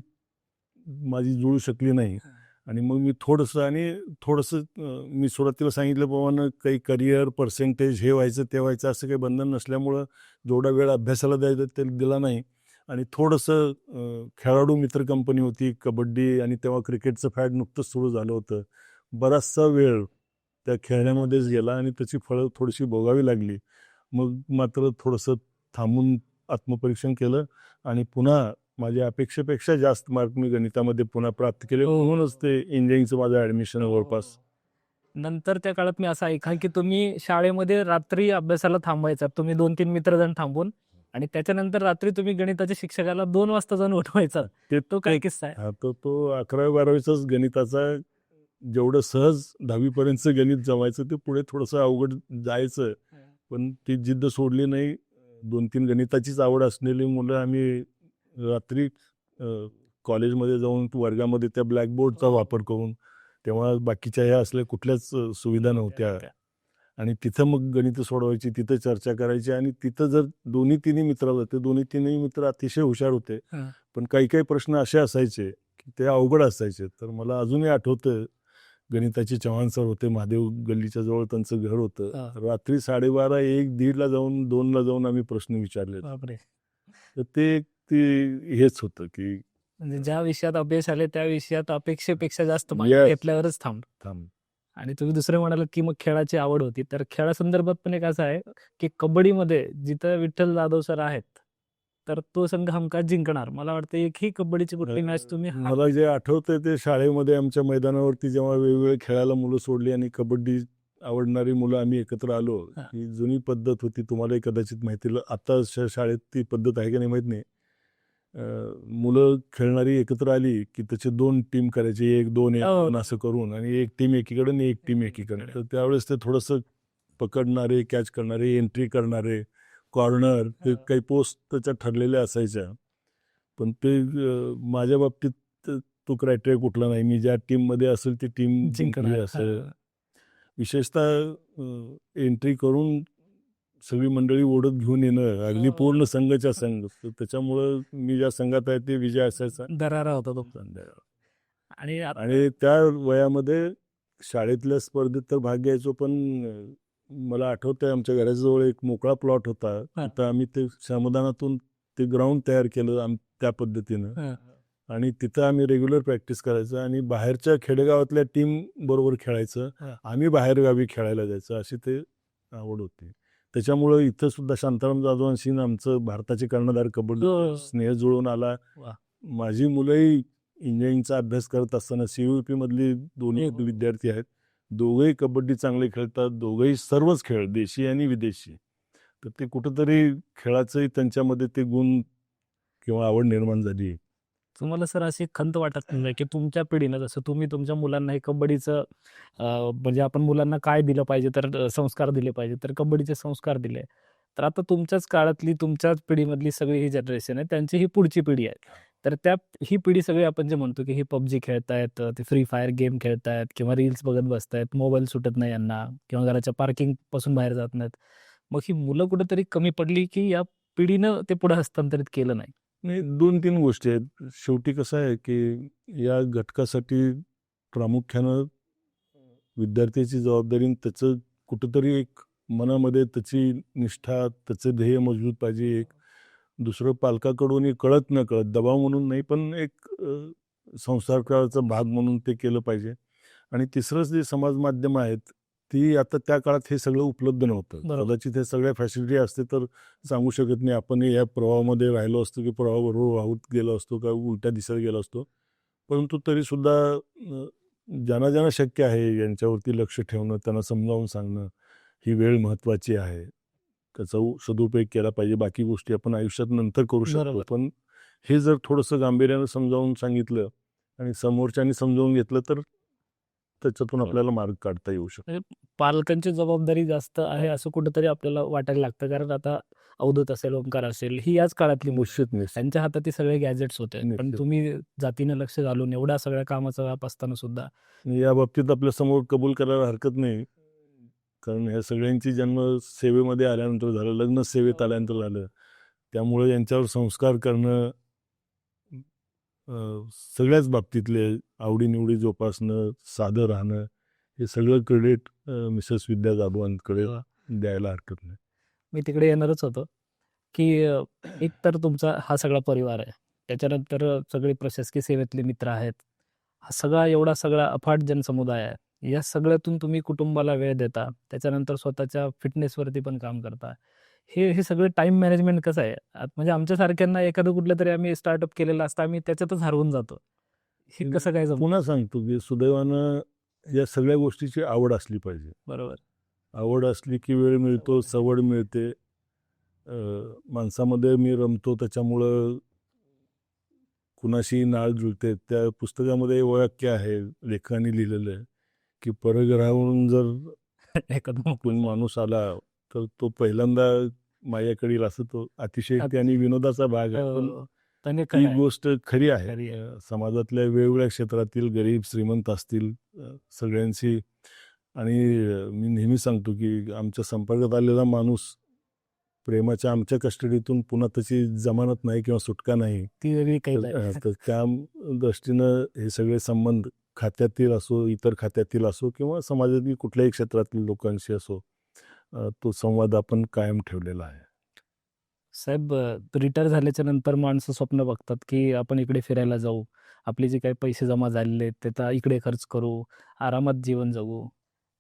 माझी जुळू शकली नाही. आणि मग मी थोडंसं मी सुरुवातीला सांगितल्याप्रमाणे काही करिअर, पर्सेंटेज हे व्हायचं ते व्हायचं असं काही बंधन नसल्यामुळं जेवढा वेळ अभ्यासाला द्यायचा ते दिला नाही. आणि थोडंसं खेळाडू मित्र कंपनी होती, कबड्डी, आणि तेव्हा क्रिकेटचं फॅड नुकतंच सुरू झालं होतं. बराचसा वेळ त्या खेळण्यामध्येच गेला आणि त्याची फळं थोडीशी भोगावी लागली. मग मात्र थोडंसं थांबून आत्मपरीक्षण केलं आणि पुन्हा माझ्या अपेक्षेपेक्षा जास्त मार्क मी गणितामध्ये पुन्हा प्राप्त केले. म्हणूनच ते इंजिनिअरिंगचं माझं ऍडमिशन जवळपास. नंतर त्या काळात मी असं ऐका की तुम्ही शाळेमध्ये रात्री अभ्यासाला थांबायचा, तुम्ही 2-3 मित्रजण थांबून, आणि त्याच्यानंतर रात्री तुम्ही गणिताच्या शिक्षकाला 2 वाजता जाऊन उठवायचा. तो काय किस्सा आहे? तो 11वी-12वीचाच गणिताचा. जेवढं सहज 10वीपर्यंतचं गणित जमायचं ते पुढे थोडंसं अवघड जायचं, पण ती जिद्द सोडली नाही. 2-3 गणिताचीच आवड असलेली मुलं आम्ही रात्री कॉलेजमध्ये जाऊन वर्गामध्ये त्या ब्लॅकबोर्डचा वापर करून, तेव्हा बाकीच्या ह्या असल्या कुठल्याच सुविधा नव्हत्या, आणि तिथं मग गणित सोडवायची, तिथं चर्चा करायची. आणि तिथं जर 2-3 मित्र होते, 2-3 मित्र अतिशय हुशार होते, पण काही काही प्रश्न असे असायचे की ते अवघड असायचे. तर मला अजूनही आठवतं, गणिताचे चव्हाण सर होते, महादेव गल्लीच्या जवळ त्यांचं घर होतं. रात्री 12:30, 1, 1:30ला जाऊन, 2ला जाऊन आम्ही प्रश्न विचारले. तर ते हेच होतं की म्हणजे ज्या विषयात अपयश आले त्या विषयात अपेक्षेपेक्षा जास्त घेतल्यावरच थांब. आणि तुम्ही दुसरं म्हणाल की मग खेळाची आवड होती, तर खेळासंदर्भात पण एक असं आहे की कबड्डीमध्ये जिथं विठ्ठल जाधव सर आहेत, तर तो संघ हमखास जिंकणार. मला वाटतं एकही कबड्डीची कुठली मॅच तुम्ही, मला जे आठवतंय ते शाळेमध्ये आमच्या मैदानावरती जेव्हा वेगवेगळे खेळायला मुलं सोडली आणि कबड्डी आवडणारी मुलं आम्ही एकत्र आलो, ही जुनी पद्धत होती. तुम्हालाही कदाचित माहिती, आता शाळेत ती पद्धत आहे की नाही माहित नाही. मुलं खेळणारी एकत्र आली की त्याचे 2 टीम करायची, 1-2-1 असं करून, आणि एक टीम एकीकडे आणि एक टीम एकीकडे. तर त्यावेळेस ते थोडंसं पकडणारे, कॅच करणारे, एंट्री करणारे, कॉर्नर, ते काही पोस्ट त्याच्या ठरलेल्या असायच्या. पण ते माझ्या बाबतीत तो क्रायटेरिया कुठला नाही. मी ज्या टीममध्ये असेल ती टीम जिंकली असेल. विशेषतः एंट्री करून सगळी मंडळी ओढत घेऊन येणं, अगदी पूर्ण संघाच्या संघ. त्याच्यामुळं मी ज्या संघात आहे ते विजय असायचा, दरारा होता तो. आणि त्या वयामध्ये शाळेतल्या स्पर्धेत तर भाग घ्यायचो. पण मला आठवतंय, आमच्या घराजवळ एक मोकळा प्लॉट होता, तिथं आम्ही ते श्रमदानातून ते ग्राउंड तयार केलं त्या पद्धतीनं आणि तिथं आम्ही रेग्युलर प्रॅक्टिस करायचं आणि बाहेरच्या खेडेगावातल्या टीम बरोबर खेळायचं. आम्ही बाहेरगावी खेळायला जायचं अशी ते आवड होती. त्याच्यामुळं इथं सुद्धा शांताराम जाधवांशी आमचं भारताचे कर्णधार कबड्डी स्नेह जुळून आला. वा. माझी मुलंही इंजिनिअरिंगचा अभ्यास करत असताना CUP मधली दोन्ही विद्यार्थी आहेत. दोघंही कबड्डी चांगले खेळतात. दोघंही सर्वच खेळ देशी आणि विदेशी. तर ते कुठंतरी खेळाचंही त्यांच्यामध्ये ते गुण किंवा आवड निर्माण झाली. तुम्हाला सर अशी खंत वाटत नाही की तुमच्या पिढीनं जसं तुम्ही तुमच्या मुलांना हे कबड्डीचं म्हणजे आपण मुलांना काय दिलं पाहिजे तर संस्कार दिले पाहिजे तर कबड्डीचे संस्कार दिले. तर आता तुमच्याच काळातली तुमच्याच पिढीमधली सगळी ही जनरेशन आहे त्यांची ही पुढची पिढी आहे. तर ही पिढी सगळी आपण जे म्हणतो की ही PUBG खेळतायत, ते फ्री फायर गेम खेळतायत किंवा रील्स बघत बसतायत, मोबाईल सुटत नाही यांना किंवा घराच्या पार्किंग पासून बाहेर जात नाहीत. मग ही मुलं कुठेतरी कमी पडली की या पिढीनं ते पुढे हस्तांतरित केलं नाही? नाही, 2-3 गोष्टी आहेत. शेवटी कसं आहे की या घटकासाठी प्रामुख्यानं विद्यार्थ्याची जबाबदारी आणि त्याचं कुठंतरी एक मनामध्ये त्याची निष्ठा, त्याचं ध्येय मजबूत पाहिजे. एक दुसरं पालकाकडून कळत न कळत दबाव म्हणून नाही, पण एक संस्काराचा भाग म्हणून ते केलं पाहिजे. आणि तिसरंच जे समाज माध्यम आहेत ती आता त्या काळात हे सगळं उपलब्ध नव्हतं. कदाचित हे सगळ्या फॅसिलिटी असते तर सांगू शकत नाही आपण या प्रवाहामध्ये राहिलो असतो की प्रवाहाबरोबर वाहूत गेलो असतो का उलट्या दिशेला गेलो असतो. परंतु तरीसुद्धा ज्यांना ज्यांना शक्य आहे यांच्यावरती लक्ष ठेवणं, त्यांना समजावून सांगणं, ही वेळ महत्त्वाची आहे, त्याचा सदुपयोग केला पाहिजे. बाकी गोष्टी आपण आयुष्यात नंतर करू शकतो, पण हे जर थोडंसं गांभीर्यानं समजावून सांगितलं आणि समोरच्यानी समजावून घेतलं तर त्याच्यातून आपल्याला मार्ग काढता येऊ शकतो. पालकांची जबाबदारी जास्त आहे असं कुठेतरी आपल्याला वाटायला लागतं. कारण आता अवधूत असेल, ओंकार असेल, ही याच काळातली निश्चित त्यांच्या हातात ते सगळे गॅजेट्स होते. पण तुम्ही जातीनं लक्ष घालून एवढ्या सगळ्या कामाचा व्याप असताना सुद्धा या बाबतीत आपल्या समोर कबूल करायला हरकत नाही. कारण ह्या सगळ्यांची जन्म सेवेमध्ये आल्यानंतर झालं, लग्न सेवेत आल्यानंतर झालं. त्यामुळे यांच्यावर संस्कार करणं, सगळ्याच बाबतीतले आवडीनिवडी जोपासणं, साधं राहणं, हे सगळं क्रेडिट मिसेस विद्या जाधवांकडे द्यायला हरकत नाही. मी तिकडे येणारच होतो की एक तर तुमचा हा सगळा परिवार आहे, त्याच्यानंतर सगळे प्रशासकीय सेवेतले मित्र आहेत, हा सगळा एवढा सगळा अफाट जनसमुदाय आहे. या सगळ्यातून तुम्ही कुटुंबाला वेळ देता, त्याच्यानंतर स्वतःच्या फिटनेसवरती पण काम करता. हे सगळं टाइम मॅनेजमेंट कसं आहे? म्हणजे आमच्यासारख्यांना एखादं कुठलं तरी आम्ही स्टार्टअप केलेलं असतं, आम्ही त्याच्यातच हरवून जातो. हे कसं काय जमतं? पुन्हा सांगतो की सुदैवानं या सगळ्या गोष्टीची आवड असली पाहिजे. बरोबर. आवड असली की वेळ मिळतो, सवड मिळते. माणसामध्ये मी रमतो त्याच्यामुळं कुणाशी नाळ जुळते. त्या पुस्तकामध्ये वाक्य आहे, लेखकाने लिहिलेलं आहे की परग्रहावरून जर एखादा कोणी माणूस आला तर तो पहिल्यांदा माझ्याकडे येईल, असं तो अतिशयोक्ती आणि विनोदाचा भाग आहे. पण ही गोष्ट खरी आहे. समाजातल्या वेगवेगळ्या क्षेत्रातील गरीब श्रीमंत असतील सगळ्यांशी, आणि मी नेहमी सांगतो की आमच्या संपर्कात आलेला माणूस प्रेमाच्या आमच्या कस्टडीतून पुन्हा त्याची जमानत नाही किंवा सुटका नाही. तर त्या दृष्टीनं हे सगळे संबंध खात्यातील असो, इतर खात्यातील असो किंवा समाजातील कुठल्याही क्षेत्रातील लोकांशी असो, तो संवाद आपण कायम ठेवलेला आहे. साहेब, रिटायर झाल्याच्या नंतर माणसं स्वप्न बघतात की आपण इकडे फिरायला जाऊ, आपले जे काही पैसे जमा झालेले आहेत ते इकडे खर्च करू, आरामात जीवन जगू.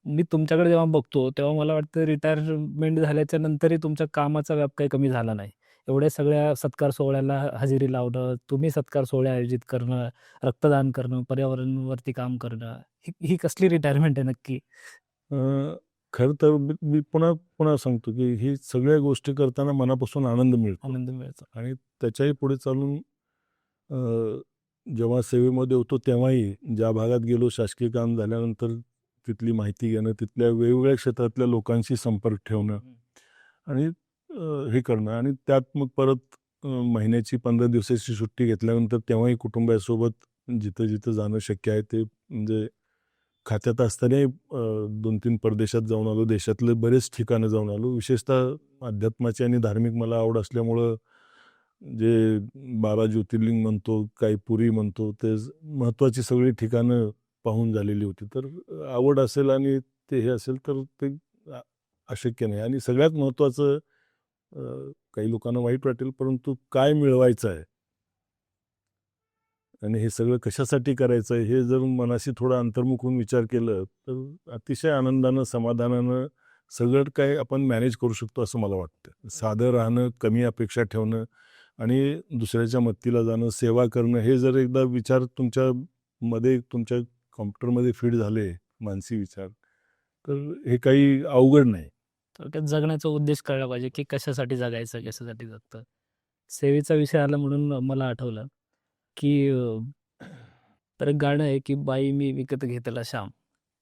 मी तुमच्याकडे जेव्हा बघतो तेव्हा मला वाटतं रिटायरमेंट झाल्याच्या नंतरही तुमच्या कामाचा व्याप काही कमी झाला नाही. एवढ्या सगळ्या सत्कार सोहळ्याला हजेरी लावणं, तुम्ही सत्कार सोहळे आयोजित करणं, रक्तदान करणं, पर्यावरणावरती काम करणं, ही कसली रिटायरमेंट आहे नक्की? खरं तर मी पुन्हा पुन्हा सांगतो की ही सगळ्या गोष्टी करताना मनापासून आनंद मिळतो. आणि त्याच्याही पुढे चालून जेव्हा सेवेमध्ये होतो तेव्हाही ज्या भागात गेलो, शासकीय काम झाल्यानंतर तिथली माहिती घेणं, तिथल्या वेगवेगळ्या क्षेत्रातल्या लोकांशी संपर्क ठेवणं आणि हे करणं, आणि त्यात मग परत महिन्याची 15 दिवसाची सुट्टी घेतल्यानंतर तेव्हाही कुटुंबासोबत जिथं जिथं जाणं शक्य आहे ते, म्हणजे खात्यात असतानाही 2-3 परदेशात जाऊन आलो, देशातले बरेच ठिकाणं जाऊन आलो. विशेषतः अध्यात्माची आणि धार्मिक मला आवड असल्यामुळं जे 12 ज्योतिर्लिंग म्हणतो, काही पुरी म्हणतो, ते महत्त्वाची सगळी ठिकाणं पाहून झालेली होती. तर आवड असेल आणि ते हे असेल तर ते अशक्य नाही. आणि सगळ्यात महत्त्वाचं काही लोकांना वाईट वाटेल, परंतु काय मिळवायचं आहे आणि हे सगळं कशासाठी करायचं आहे हे जर मनाशी थोडं अंतर्मुख होऊन विचार केलं तर अतिशय आनंदानं समाधानानं सगळं काय आपण मॅनेज करू शकतो असं मला वाटतं. साधं राहणं, कमी अपेक्षा ठेवणं आणि दुसऱ्याच्या मदतीला जाणं, सेवा करणं, हे जर एकदा विचार तुमच्या कॉम्प्युटरमध्ये फीड झाले मानसी विचार, तर हे काही अवघड नाही. थोडक्यात जगण्याचा उद्देश कळला पाहिजे की कशासाठी जगायचं, कशासाठी जगतं. सेवेचा विषय आला म्हणून मला आठवलं की तर एक गाणं आहे की बाई मी विकत घेतला श्याम.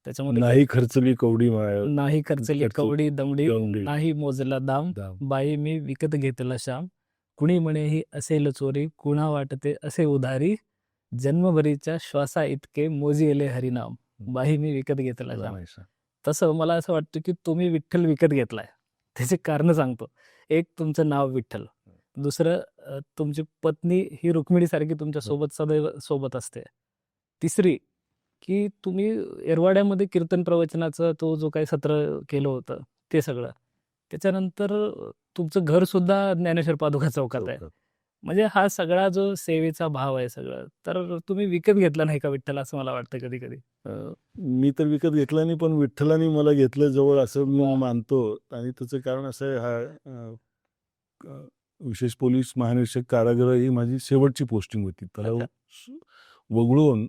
त्याच्यामध्ये नाही खर्चली कवडी माया, नाही खर्चली कवडी दमडी, दमडी. नाही मोजला दाम, बाई मी विकत घेतला श्याम. कुणी म्हणे ही असेल चोरी, कुणा वाटते असे उधारी, जन्मभरीच्या श्वासा इतके मोजिले हरिनाम. बाई मी विकत घेतला श्याम. तसं मला असं वाटतं की तुम्ही विठ्ठल विकत घेतलाय. त्याचे कारण सांगतो. एक, तुमचं नाव विठ्ठल. दुसरं, तुमची पत्नी ही रुक्मिणीसारखी तुमच्या सोबत सदैव सोबत असते. तिसरी, की तुम्ही एरवाड्यामध्ये कीर्तन प्रवचनाचं तो जो काही सत्र केलं होतं ते सगळं. त्याच्यानंतर तुमचं घर सुद्धा ज्ञानेश्वर पादुका चौकात आहे. म्हणजे हा सगळा जो सेवेचा भाव आहे सगळं, तर तुम्ही विकत घेतला नाही का विठ्ठल, असं मला वाटतं कधी कधी. मी तर विकत घेतला नाही, पण विठ्ठलाने मला घेतलं जवळ असं मी वा. मानतो. आणि त्याचं कारण असं आहे, हा विशेष पोलीस महानिरीक्षक कारागृह ही माझी शेवटची पोस्टिंग होती. त्याला अच्छा. वगळून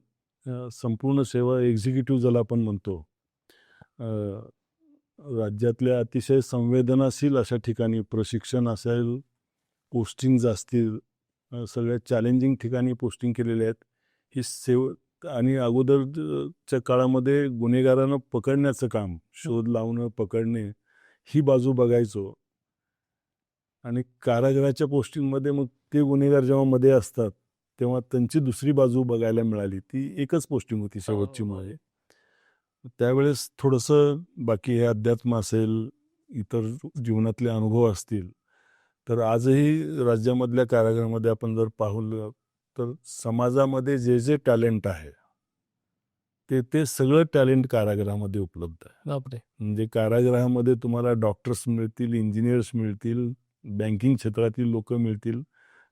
संपूर्ण सेवा एक्झिक्युटिव्ह ज्याला आपण म्हणतो, राज्यातल्या अतिशय संवेदनाशील अशा ठिकाणी प्रशिक्षण असेल, पोस्टिंग्ज असतील, सगळ्यात चॅलेंजिंग ठिकाणी पोस्टिंग केलेले आहेत. ही आणि अगोदरच्या काळामध्ये गुन्हेगारांना पकडण्याचं काम, शोध लावणं, पकडणे, ही बाजू बघायचो. आणि कारागृहाच्या पोस्टिंगमध्ये मग ते गुन्हेगार जेव्हा मध्ये असतात तेव्हा त्यांची दुसरी बाजू बघायला मिळाली. ती एकच पोस्टिंग होती शेवटची माझी. त्यावेळेस थोडंसं बाकी हे अध्यात्म असेल, इतर जीवनातले अनुभव असतील, तर आजही राज्यामधल्या कारागृहामध्ये आपण जर पाहिलं तर समाजामध्ये जे जे टॅलेंट आहे ते सगळं टॅलेंट कारागृहामध्ये उपलब्ध आहे. बापरे. म्हणजे कारागृहामध्ये तुम्हाला डॉक्टर्स मिळतील, इंजिनियर्स मिळतील, बँकिंग क्षेत्रातील लोक मिळतील,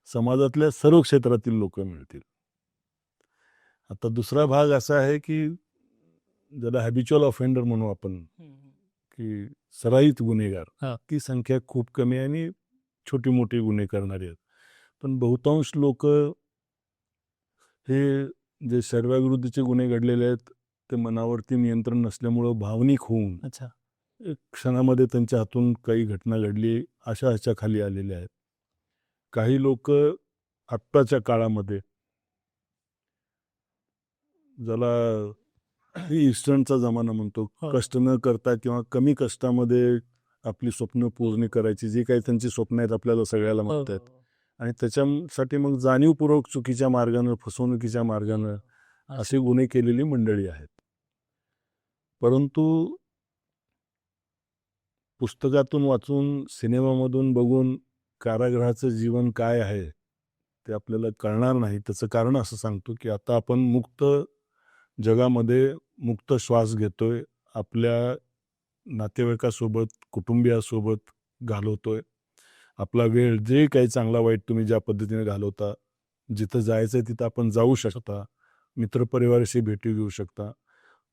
समाजातल्या सर्व क्षेत्रातील लोक मिळतील. आता दुसरा भाग असा आहे की ज्याला हॅबिच्युअल ऑफेंडर म्हणू आपण, की सराईत गुन्हेगार, ती संख्या खूप कमी आहे आणि छोटी मोठी गुन्हे करणारे आहेत. पण बहुतांश लोक हे जे शरीराविरुद्धचे गुन्हे घडलेले आहेत ते मनावरती नियंत्रण नसल्यामुळं भावनिक होऊन एक क्षणामध्ये त्यांच्या हातून काही घटना घडली अशा खाली आलेल्या आहेत. काही लोक आत्ताच्या काळामध्ये, ज्याला ईस्टर्नचा जमाना म्हणतो, कष्ट न करता किंवा कमी कष्टामध्ये आपली स्वप्न पूर्ण करायची, जी काही त्यांची स्वप्न आहेत आपल्याला सगळ्याला माहित आहेत, आणि त्याच्यासाठी मग जाणीवपूर्वक चुकीच्या मार्गानं, फसवणुकीच्या मार्गानं असे गुन्हे केलेली मंडळी आहेत. परंतु पुस्तकातून वाचून, सिनेमामधून बघून कारागृहाचं जीवन काय आहे ते आपल्याला कळणार नाही. त्याचं कारण असं सांगतो की आता आपण मुक्त जगामध्ये मुक्त श्वास घेतोय, आपल्या नातेवाईकासोबत, कुटुंबियासोबत घालवतोय आपला वेळ. जे काही चांगला वाईट तुम्ही ज्या पद्धतीने घालवता, जिथं जायचं आहे तिथं आपण जाऊ शकता, मित्रपरिवाराशी भेटी घेऊ शकता.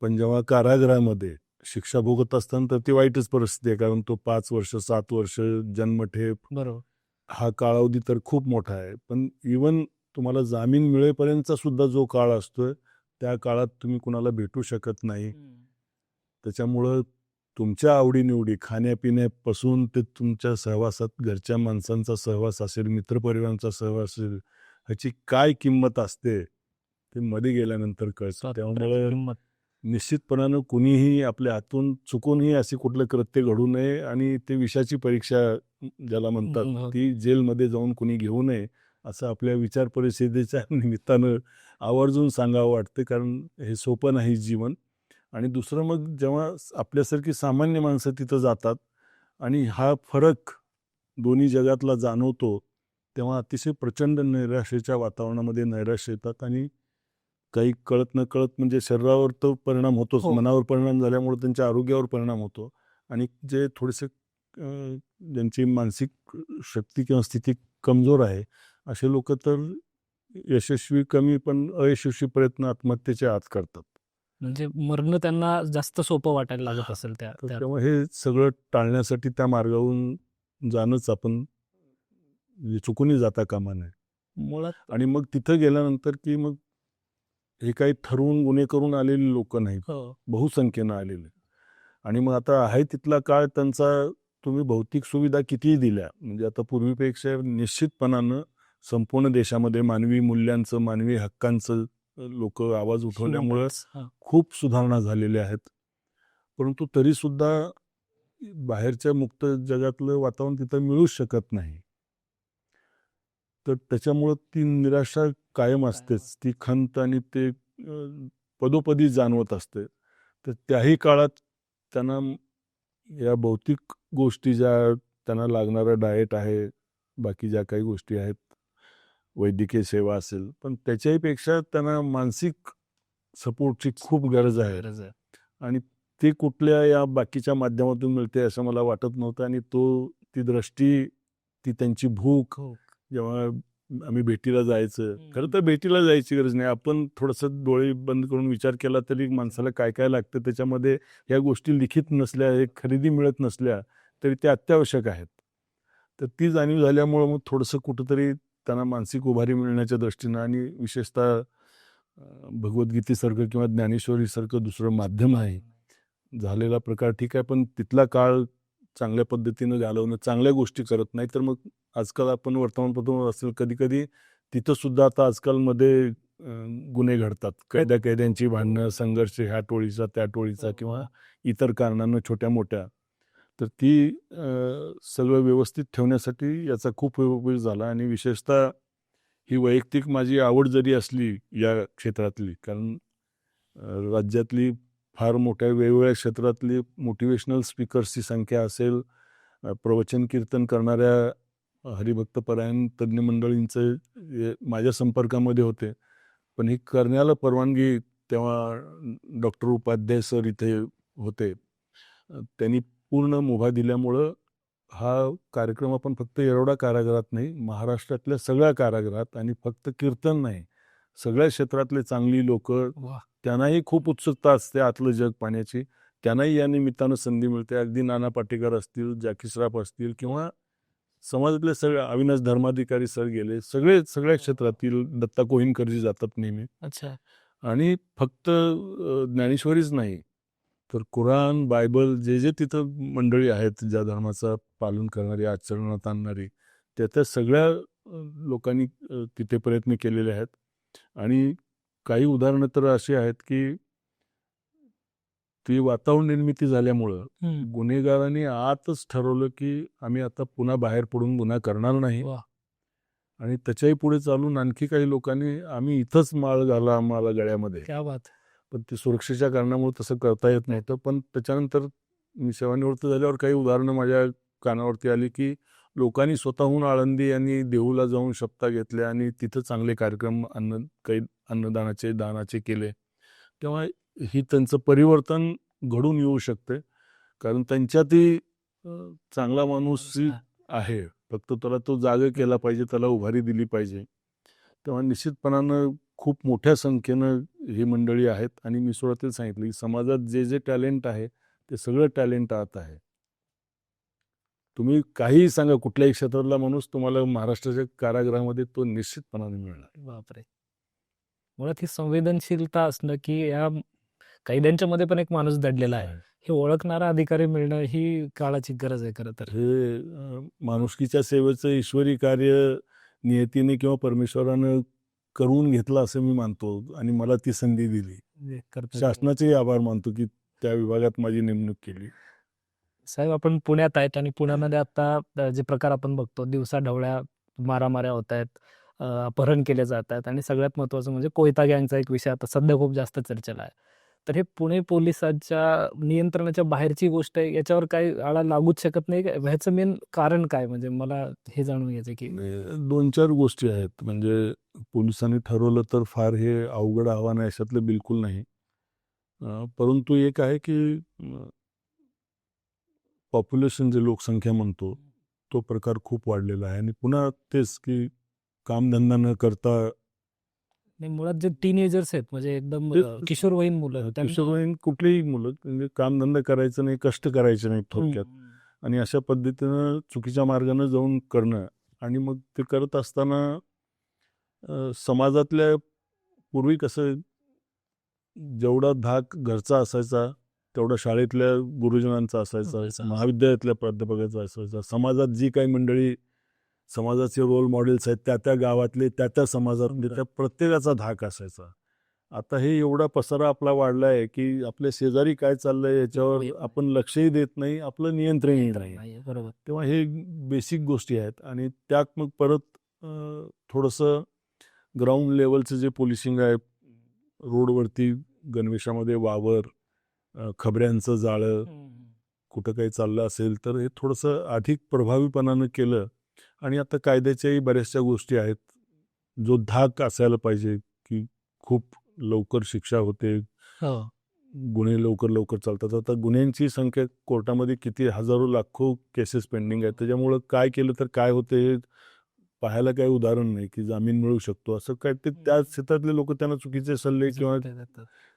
पण जेव्हा कारागृहामध्ये शिक्षा भोगत असताना तर ती वाईटच परिस्थिती आहे, कारण तो 5 वर्ष, 7 वर्ष जन्मठेप, बरोबर, हा कालावधी तर खूप मोठा आहे. पण इवन तुम्हाला जामीन मिळेपर्यंतचा सुद्धा जो काळ असतोय त्या काळात तुम्ही कुणाला भेटू शकत नाही. त्याच्यामुळं तुमच्या आवडीनिवडी, खाण्यापिण्यापासून ते तुमच्या सहवासात घरच्या माणसांचा सहवास असेल, मित्रपरिवारांचा सहवास असेल, ह्याची काय किंमत असते ते मध्ये गेल्यानंतर कळतं. त्यामुळे निश्चितपणानं कुणीही आपल्या हातून चुकूनही असे कुठलं कृत्य घडू नये आणि ते विषयाची परीक्षा ज्याला म्हणतात ती जेलमध्ये जाऊन कुणी घेऊ नये असं आपल्या विचार परिषदेच्या निमित्तानं आवर्जून सांगावं वाटतं. कारण हे सोपं नाही जीवन. आणि दुसरं, मग जेव्हा आपल्यासारखी सामान्य माणसं तिथं जातात आणि हा फरक दोन्ही जगातला जाणवतो, तेव्हा अतिशय प्रचंड नैराश्याच्या वातावरणामध्ये नैराश्य येतात आणि काही कळत न कळत म्हणजे शरीरावर तो परिणाम होतोच, मनावर परिणाम झाल्यामुळे त्यांच्या आरोग्यावर परिणाम होतो. आणि जे थोडेसे ज्यांची मानसिक शक्ती किंवा स्थिती कमजोर आहे असे लोक तर यशस्वी कमी पण अयशस्वी प्रयत्न आत्महत्येच्या आत करतात. म्हणजे मरणं त्यांना जास्त सोपं वाटायला लागत असेल त्या तर त्या तेव्हा हे सगळं टाळण्यासाठी त्या मार्गावरून जाणंच आपण म्हणजे चुकूनही जाता कामा नये. मुळात आणि मग तिथं गेल्यानंतर की मग हे काही ठरवून गुन्हे करून आलेली लोक नाहीत, हो बहुसंख्येनं आलेले. आणि मग आता आहे तिथला काळ त्यांचा तुम्ही भौतिक सुविधा कितीही दिल्या म्हणजे आता पूर्वीपेक्षा निश्चितपणानं संपूर्ण देशामध्ये मानवी मूल्यांचं मानवी हक्कांचं लोक आवाज उठवल्यामुळं movements, हा. खूप सुधारणा झालेल्या आहेत. परंतु तरीसुद्धा बाहेरच्या मुक्त जगातलं वातावरण तिथं मिळूच शकत नाही. तर त्याच्यामुळं ती निराशा कायम असतेच. ती खंत आणि ते पदोपदी जाणवत असते. तर त्याही काळात त्यांना या भौतिक गोष्टी ज्या त्यांना लागणारं डाएट आहे, बाकी ज्या काही गोष्टी आहेत, वैद्यकीय सेवा असेल, पण त्याच्याही पेक्षा त्यांना मानसिक सपोर्टची खूप गरज आहे. गरज आहे. आणि ते कुठल्या या बाकीच्या माध्यमातून मिळते असं मला वाटत नव्हतं. आणि ती दृष्टी, ती त्यांची भूक, हो जेव्हा आम्ही भेटीला जायचं, खरं तर भेटीला जायची गरज नाही. आपण थोडंसं डोळे बंद करून विचार केला तरी माणसाला काय काय लागतं त्याच्यामध्ये ह्या गोष्टी लिखित नसल्या, खरेदी मिळत नसल्या तरी ते अत्यावश्यक आहेत. तर ती जाणीव झाल्यामुळं मग थोडंसं कुठंतरी त्यांना मानसिक उभारी मिळण्याच्या दृष्टीनं आणि विशेषतः भगवद्गीतेसारखं किंवा ज्ञानेश्वरीसारखं दुसरं माध्यम आहे झालेला प्रकार ठीक आहे, पण तिथला काळ चांगल्या पद्धतीनं घालवणं, चांगल्या गोष्टी करत नाही तर मग आजकाल आपण वर्तमानपत्रावर असेल कधी कधी तिथं सुद्धा आता आजकालमध्ये गुन्हे घडतात, कैद्यांची भांडणं, संघर्ष ह्या टोळीचा त्या टोळीचा किंवा इतर कारणांना छोट्या मोठ्या. तर ती सगळं व्यवस्थित ठेवण्यासाठी याचा खूप उपयोग झाला. आणि विशेषतः ही वैयक्तिक माझी आवड जरी असली या क्षेत्रातली, कारण राज्यातली फार मोठ्या वेगवेगळ्या क्षेत्रातली मोटिवेशनल स्पीकर्सची संख्या असेल, प्रवचन कीर्तन करणाऱ्या हरिभक्तपरायण तज्ज्ञ मंडळींचे माझ्या संपर्कामध्ये होते. पण ही करण्याला परवानगी तेव्हा डॉक्टर उपाध्याय सर इथे होते. त्यांनी पूर्ण मुभा दिल्यामुळं हा कार्यक्रम आपण फक्त येरवडा कारागृहात नाही, महाराष्ट्रातल्या सगळ्या कारागृहात, आणि फक्त कीर्तन नाही, सगळ्या क्षेत्रातले चांगली लोक, वा त्यांनाही खूप उत्सुकता असते आतलं जग पाहण्याची, त्यांनाही या निमित्तानं संधी मिळते. अगदी नाना पाटेकर असतील, जॅकी श्रॉफ असतील किंवा समाजातले सगळे अविनाश धर्माधिकारी सर गेले, सगळ्या क्षेत्रातील दत्ता कोहिनकरजी जातात नेहमी. अच्छा आणि फक्त ज्ञानेश्वरीच नाही तर कुराण, बायबल, जे तिथं मंडळी आहेत ज्या धर्माचं पालन करणारी, आचरणात आणणारी, त्या सगळ्या लोकांनी तिथे प्रयत्न केलेले आहेत. आणि काही उदाहरणं तर अशी आहेत की ती वातावरण निर्मिती झाल्यामुळं गुन्हेगारांनी आतच ठरवलं की आम्ही आता पुन्हा बाहेर पडून गुन्हा करणार नाही. वा आणि त्याच्याही पुढे चालून आणखी काही लोकांनी आम्ही इथंच माळ घाला आम्हाला गळ्यामध्ये, क्या बात. पण ते सुरक्षेच्या कारणामुळे तसं करता येत नव्हतं. पण त्याच्यानंतर मी सेवानिवृत्त झाल्यावर काही उदाहरणं माझ्या कानावरती आली की लोकांनी स्वतःहून आळंदी आणि देहूला जाऊन शपथा घेतल्या आणि तिथं चांगले कार्यक्रम काही अन्नदानाचे, दानाचे केले. तेव्हा ही त्यांचं परिवर्तन घडून येऊ शकते, कारण त्यांच्यातही चांगला माणूस आहे, फक्त त्याला तो जागा केला पाहिजे, त्याला उभारी दिली पाहिजे. तेव्हा निश्चितपणानं खूप मोठ्या संख्येनं ही मंडळी आहेत. आणि मी सुरुवातीला सांगितलं की समाजात जे टॅलेंट आहे ते सगळं टॅलेंट आत आहे. तुम्ही काहीही सांगा, कुठल्याही क्षेत्रातला माणूस तुम्हाला महाराष्ट्राच्या कारागृहामध्ये तो निश्चितपणाने मिळणार. बापरे. मुळात ही संवेदनशीलता असणं की या कैद्यांच्या मध्ये पण एक माणूस दडलेला आहे हे ओळखणारा अधिकारी मिळणं ही काळाची गरज आहे. खरं तर हे माणुसकीच्या सेवेचं ईश्वरी कार्य नियतीने किंवा परमेश्वरानं करून घेतलं असं मी मानतो. आणि मला ती संधी दिली. शासनाचेही आभार मानतो की त्या विभागात माझी नेमणूक केली. साहेब, आपण पुण्यात आहेत आणि पुण्यामध्ये आता जे प्रकार आपण बघतो, दिवसा ढवळ्या मारामाऱ्या होत आहेत, अपहरण केले जात आहेत, आणि सगळ्यात महत्त्वाचं म्हणजे कोयता गँगचा एक विषय आता सध्या खूप जास्त चर्चेला आहे. तर हे पुणे पोलिसांच्या नियंत्रणाच्या बाहेरची गोष्ट आहे, याच्यावर काही आळा लागूच शकत नाही. ह्याचं मेन कारण काय, म्हणजे मला हे जाणून घ्यायचं की 2-4 गोष्टी आहेत. म्हणजे पोलिसांनी ठरवलं तर फार हे अवघड आव्हान आहे अशातलं बिलकुल नाही. परंतु एक आहे की पॉप्युलेशन जे लोकसंख्या म्हणतो तो प्रकार खूप वाढलेला आहे. आणि पुन्हा तेच की कामधंदा न करता नाही, मुळात जे टीनेजर्स आहेत म्हणजे एकदम तेच- किशोरवयीन मुलं किशोरवयीन कुठलीही मुलं म्हणजे कामधंदा करायचं नाही, कष्ट करायचे नाही थोडक्यात. आणि अशा पद्धतीनं चुकीच्या मार्गानं जाऊन करणं आणि मग ते करत असताना समाजातल्या पूर्वी कसं जेवढा धाक घरचा असायचा तेवढा शाळेतल्या गुरुजनांचा असायचा, महाविद्यालयातल्या प्राध्यापकाचा असायचा, समाजात जी काही मंडळी समाजाचे रोल मॉडेल्स आहेत त्या त्या गावातले त्या त्या समाजातले त्या प्रत्येकाचा धाक असायचा. आता हे एवढा पसारा आपला वाढला आहे की आपल्या शेजारी काय चाललंय याच्यावर आपण लक्षही देत नाही, आपलं नियंत्रणही नाही. बरोबर. तेव्हा हे बेसिक गोष्टी आहेत आणि त्यात मग परत थोडंसं ग्राउंड लेवलचं जे पोलिसिंग आहे, रोडवरती गणवेशामध्ये वावर, खबऱ्यांचं जाळं, कुठं काही चाललं असेल तर हे थोडंसं अधिक प्रभावीपणानं केलं. आणि आता कायद्याच्याही बऱ्याचशा गोष्टी आहेत. जो धाक असायला पाहिजे की खूप लवकर शिक्षा होते, गुन्हे लवकर लवकर चालतात. आता गुन्ह्यांची संख्या कोर्टामध्ये किती हजारो लाखो केसेस पेंडिंग आहेत. त्याच्यामुळं काय केलं तर काय होते हे पाहायला काही उदाहरण नाही की जामीन मिळू शकतो असं काय. ते त्या क्षेत्रातले लोक त्यांना चुकीचे सल्ले किंवा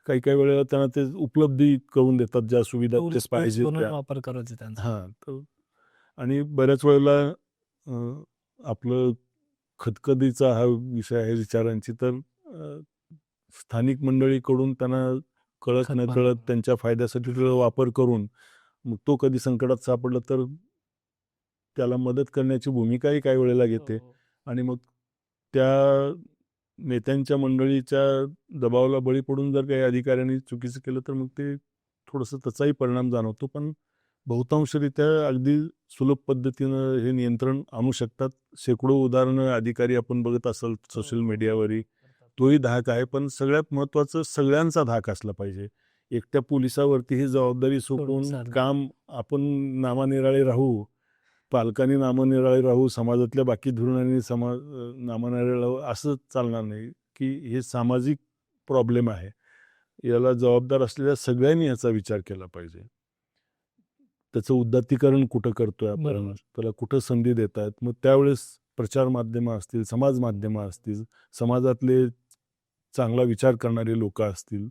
काही काही वेळेला त्यांना ते उपलब्धी करून देतात ज्या सुविधा ते पाहिजे वापर करायचे त्यांचा. तर आणि बऱ्याच वेळेला आपलं खदखदीचा हा विषय आहे विचारांची, तर स्थानिक मंडळीकडून त्यांना कळत न कळत त्यांच्या फायद्यासाठी त्याचा वापर करून मग तो कधी संकटात सापडला तर त्याला मदत करण्याची भूमिकाही काही वेळेला घेते. आणि मग त्या नेत्यांच्या मंडळीच्या दबावाला बळी पडून जर काही अधिकाऱ्यांनी चुकीचं केलं तर मग ते थोडंसं त्याचाही परिणाम जाणवतो. पण बहुतांशरित्या अगदी सुलभ पद्धतीनं हे नियंत्रण आणू शकतात. शेकडो उदाहरणं अधिकारी आपण बघत असाल सोशल मीडियावरही, तोही धाक आहे. पण सगळ्यात महत्त्वाचं सगळ्यांचा धाक असला पाहिजे. एकट्या पोलिसावरती ही जबाबदारी सोपवून काम आपण नामानिराळे राहू, पालकांनी नामनिराळे राहू, समाजातल्या बाकी धोरणांनी नामनिराळे राहू असं चालणार नाही. की हे सामाजिक प्रॉब्लेम आहे, याला जबाबदार असलेल्या सगळ्यांनी याचा विचार केला पाहिजे. त्याचं उदात्तीकरण कुठं करतोय आपण, त्याला कुठं संधी देत आहेत. मग त्यावेळेस प्रचार माध्यमं असतील, समाज माध्यमं असतील, समाजातले चांगला विचार करणारे लोक असतील,